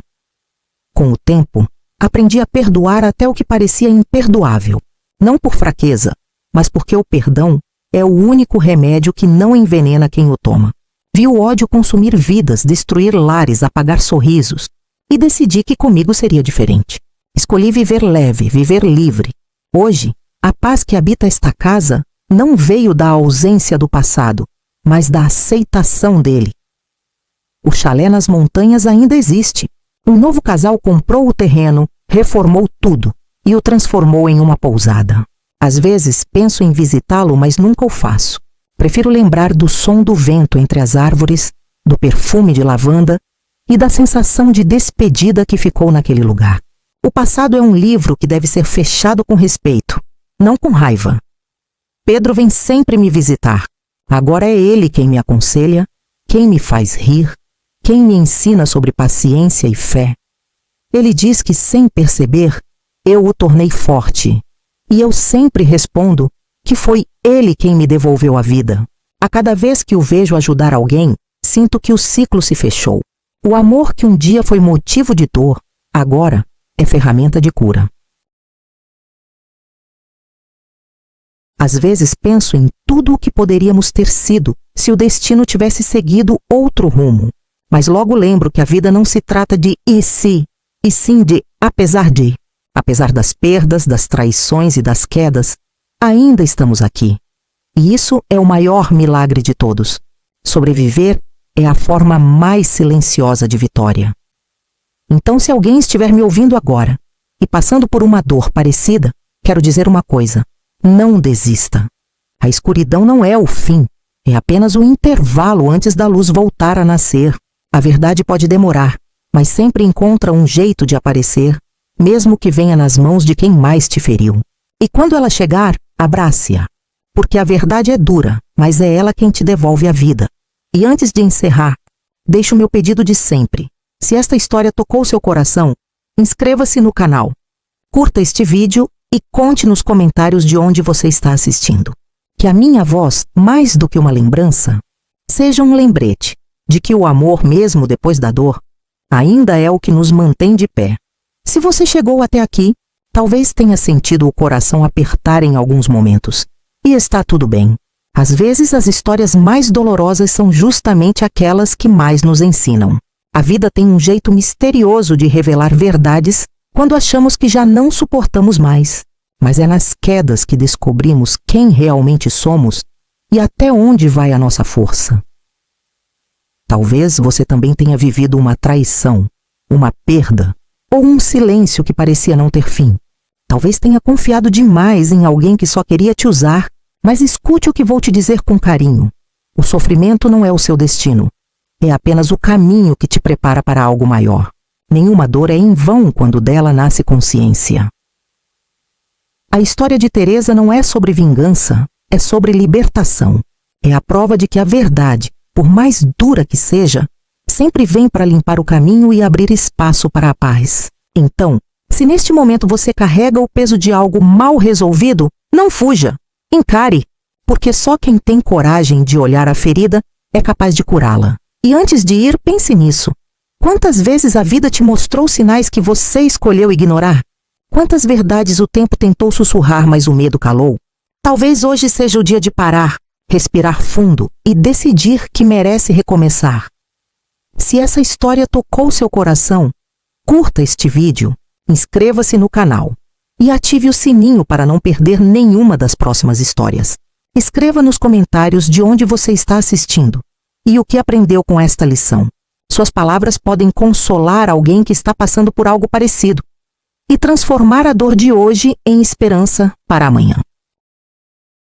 Com o tempo, aprendi a perdoar até o que parecia imperdoável. Não por fraqueza, mas porque o perdão É o único remédio que não envenena quem o toma. Vi o ódio consumir vidas, destruir lares, apagar sorrisos. E decidi que comigo seria diferente. Escolhi viver leve, viver livre. Hoje, a paz que habita esta casa não veio da ausência do passado, mas da aceitação dele. O chalé nas montanhas ainda existe. Um novo casal comprou o terreno, reformou tudo e o transformou em uma pousada. Às vezes penso em visitá-lo, mas nunca o faço. Prefiro lembrar do som do vento entre as árvores, do perfume de lavanda e da sensação de despedida que ficou naquele lugar. O passado é um livro que deve ser fechado com respeito, não com raiva. Pedro vem sempre me visitar. Agora é ele quem me aconselha, quem me faz rir, quem me ensina sobre paciência e fé. Ele diz que, sem perceber, eu o tornei forte. E eu sempre respondo que foi ele quem me devolveu a vida. A cada vez que o vejo ajudar alguém, sinto que o ciclo se fechou. O amor que um dia foi motivo de dor, agora é ferramenta de cura. Às vezes penso em tudo o que poderíamos ter sido se o destino tivesse seguido outro rumo. Mas logo lembro que a vida não se trata de e se, e sim de apesar de. Apesar das perdas, das traições e das quedas, ainda estamos aqui. E isso é o maior milagre de todos. Sobreviver é a forma mais silenciosa de vitória. Então, se alguém estiver me ouvindo agora e passando por uma dor parecida, quero dizer uma coisa: não desista. A escuridão não é o fim, é apenas o intervalo antes da luz voltar a nascer. A verdade pode demorar, mas sempre encontra um jeito de aparecer, mesmo que venha nas mãos de quem mais te feriu. E quando ela chegar, abrace-a, porque a verdade é dura, mas é ela quem te devolve a vida. E antes de encerrar, deixo o meu pedido de sempre. Se esta história tocou seu coração, inscreva-se no canal, curta este vídeo e conte nos comentários de onde você está assistindo. Que a minha voz, mais do que uma lembrança, seja um lembrete de que o amor, mesmo depois da dor, ainda é o que nos mantém de pé. Se você chegou até aqui, talvez tenha sentido o coração apertar em alguns momentos. E está tudo bem. Às vezes, as histórias mais dolorosas são justamente aquelas que mais nos ensinam. A vida tem um jeito misterioso de revelar verdades quando achamos que já não suportamos mais. Mas é nas quedas que descobrimos quem realmente somos e até onde vai a nossa força. Talvez você também tenha vivido uma traição, uma perda, ou um silêncio que parecia não ter fim. Talvez tenha confiado demais em alguém que só queria te usar, mas escute o que vou te dizer com carinho. O sofrimento não é o seu destino. É apenas o caminho que te prepara para algo maior. Nenhuma dor é em vão quando dela nasce consciência. A história de Teresa não é sobre vingança, é sobre libertação. É a prova de que a verdade, por mais dura que seja, sempre vem para limpar o caminho e abrir espaço para a paz. Então, se neste momento você carrega o peso de algo mal resolvido, não fuja, encare, porque só quem tem coragem de olhar a ferida é capaz de curá-la. E antes de ir, pense nisso. Quantas vezes a vida te mostrou sinais que você escolheu ignorar? Quantas verdades o tempo tentou sussurrar, mas o medo calou? Talvez hoje seja o dia de parar, respirar fundo e decidir que merece recomeçar. Se essa história tocou seu coração, curta este vídeo, inscreva-se no canal e ative o sininho para não perder nenhuma das próximas histórias. Escreva nos comentários de onde você está assistindo e o que aprendeu com esta lição. Suas palavras podem consolar alguém que está passando por algo parecido e transformar a dor de hoje em esperança para amanhã.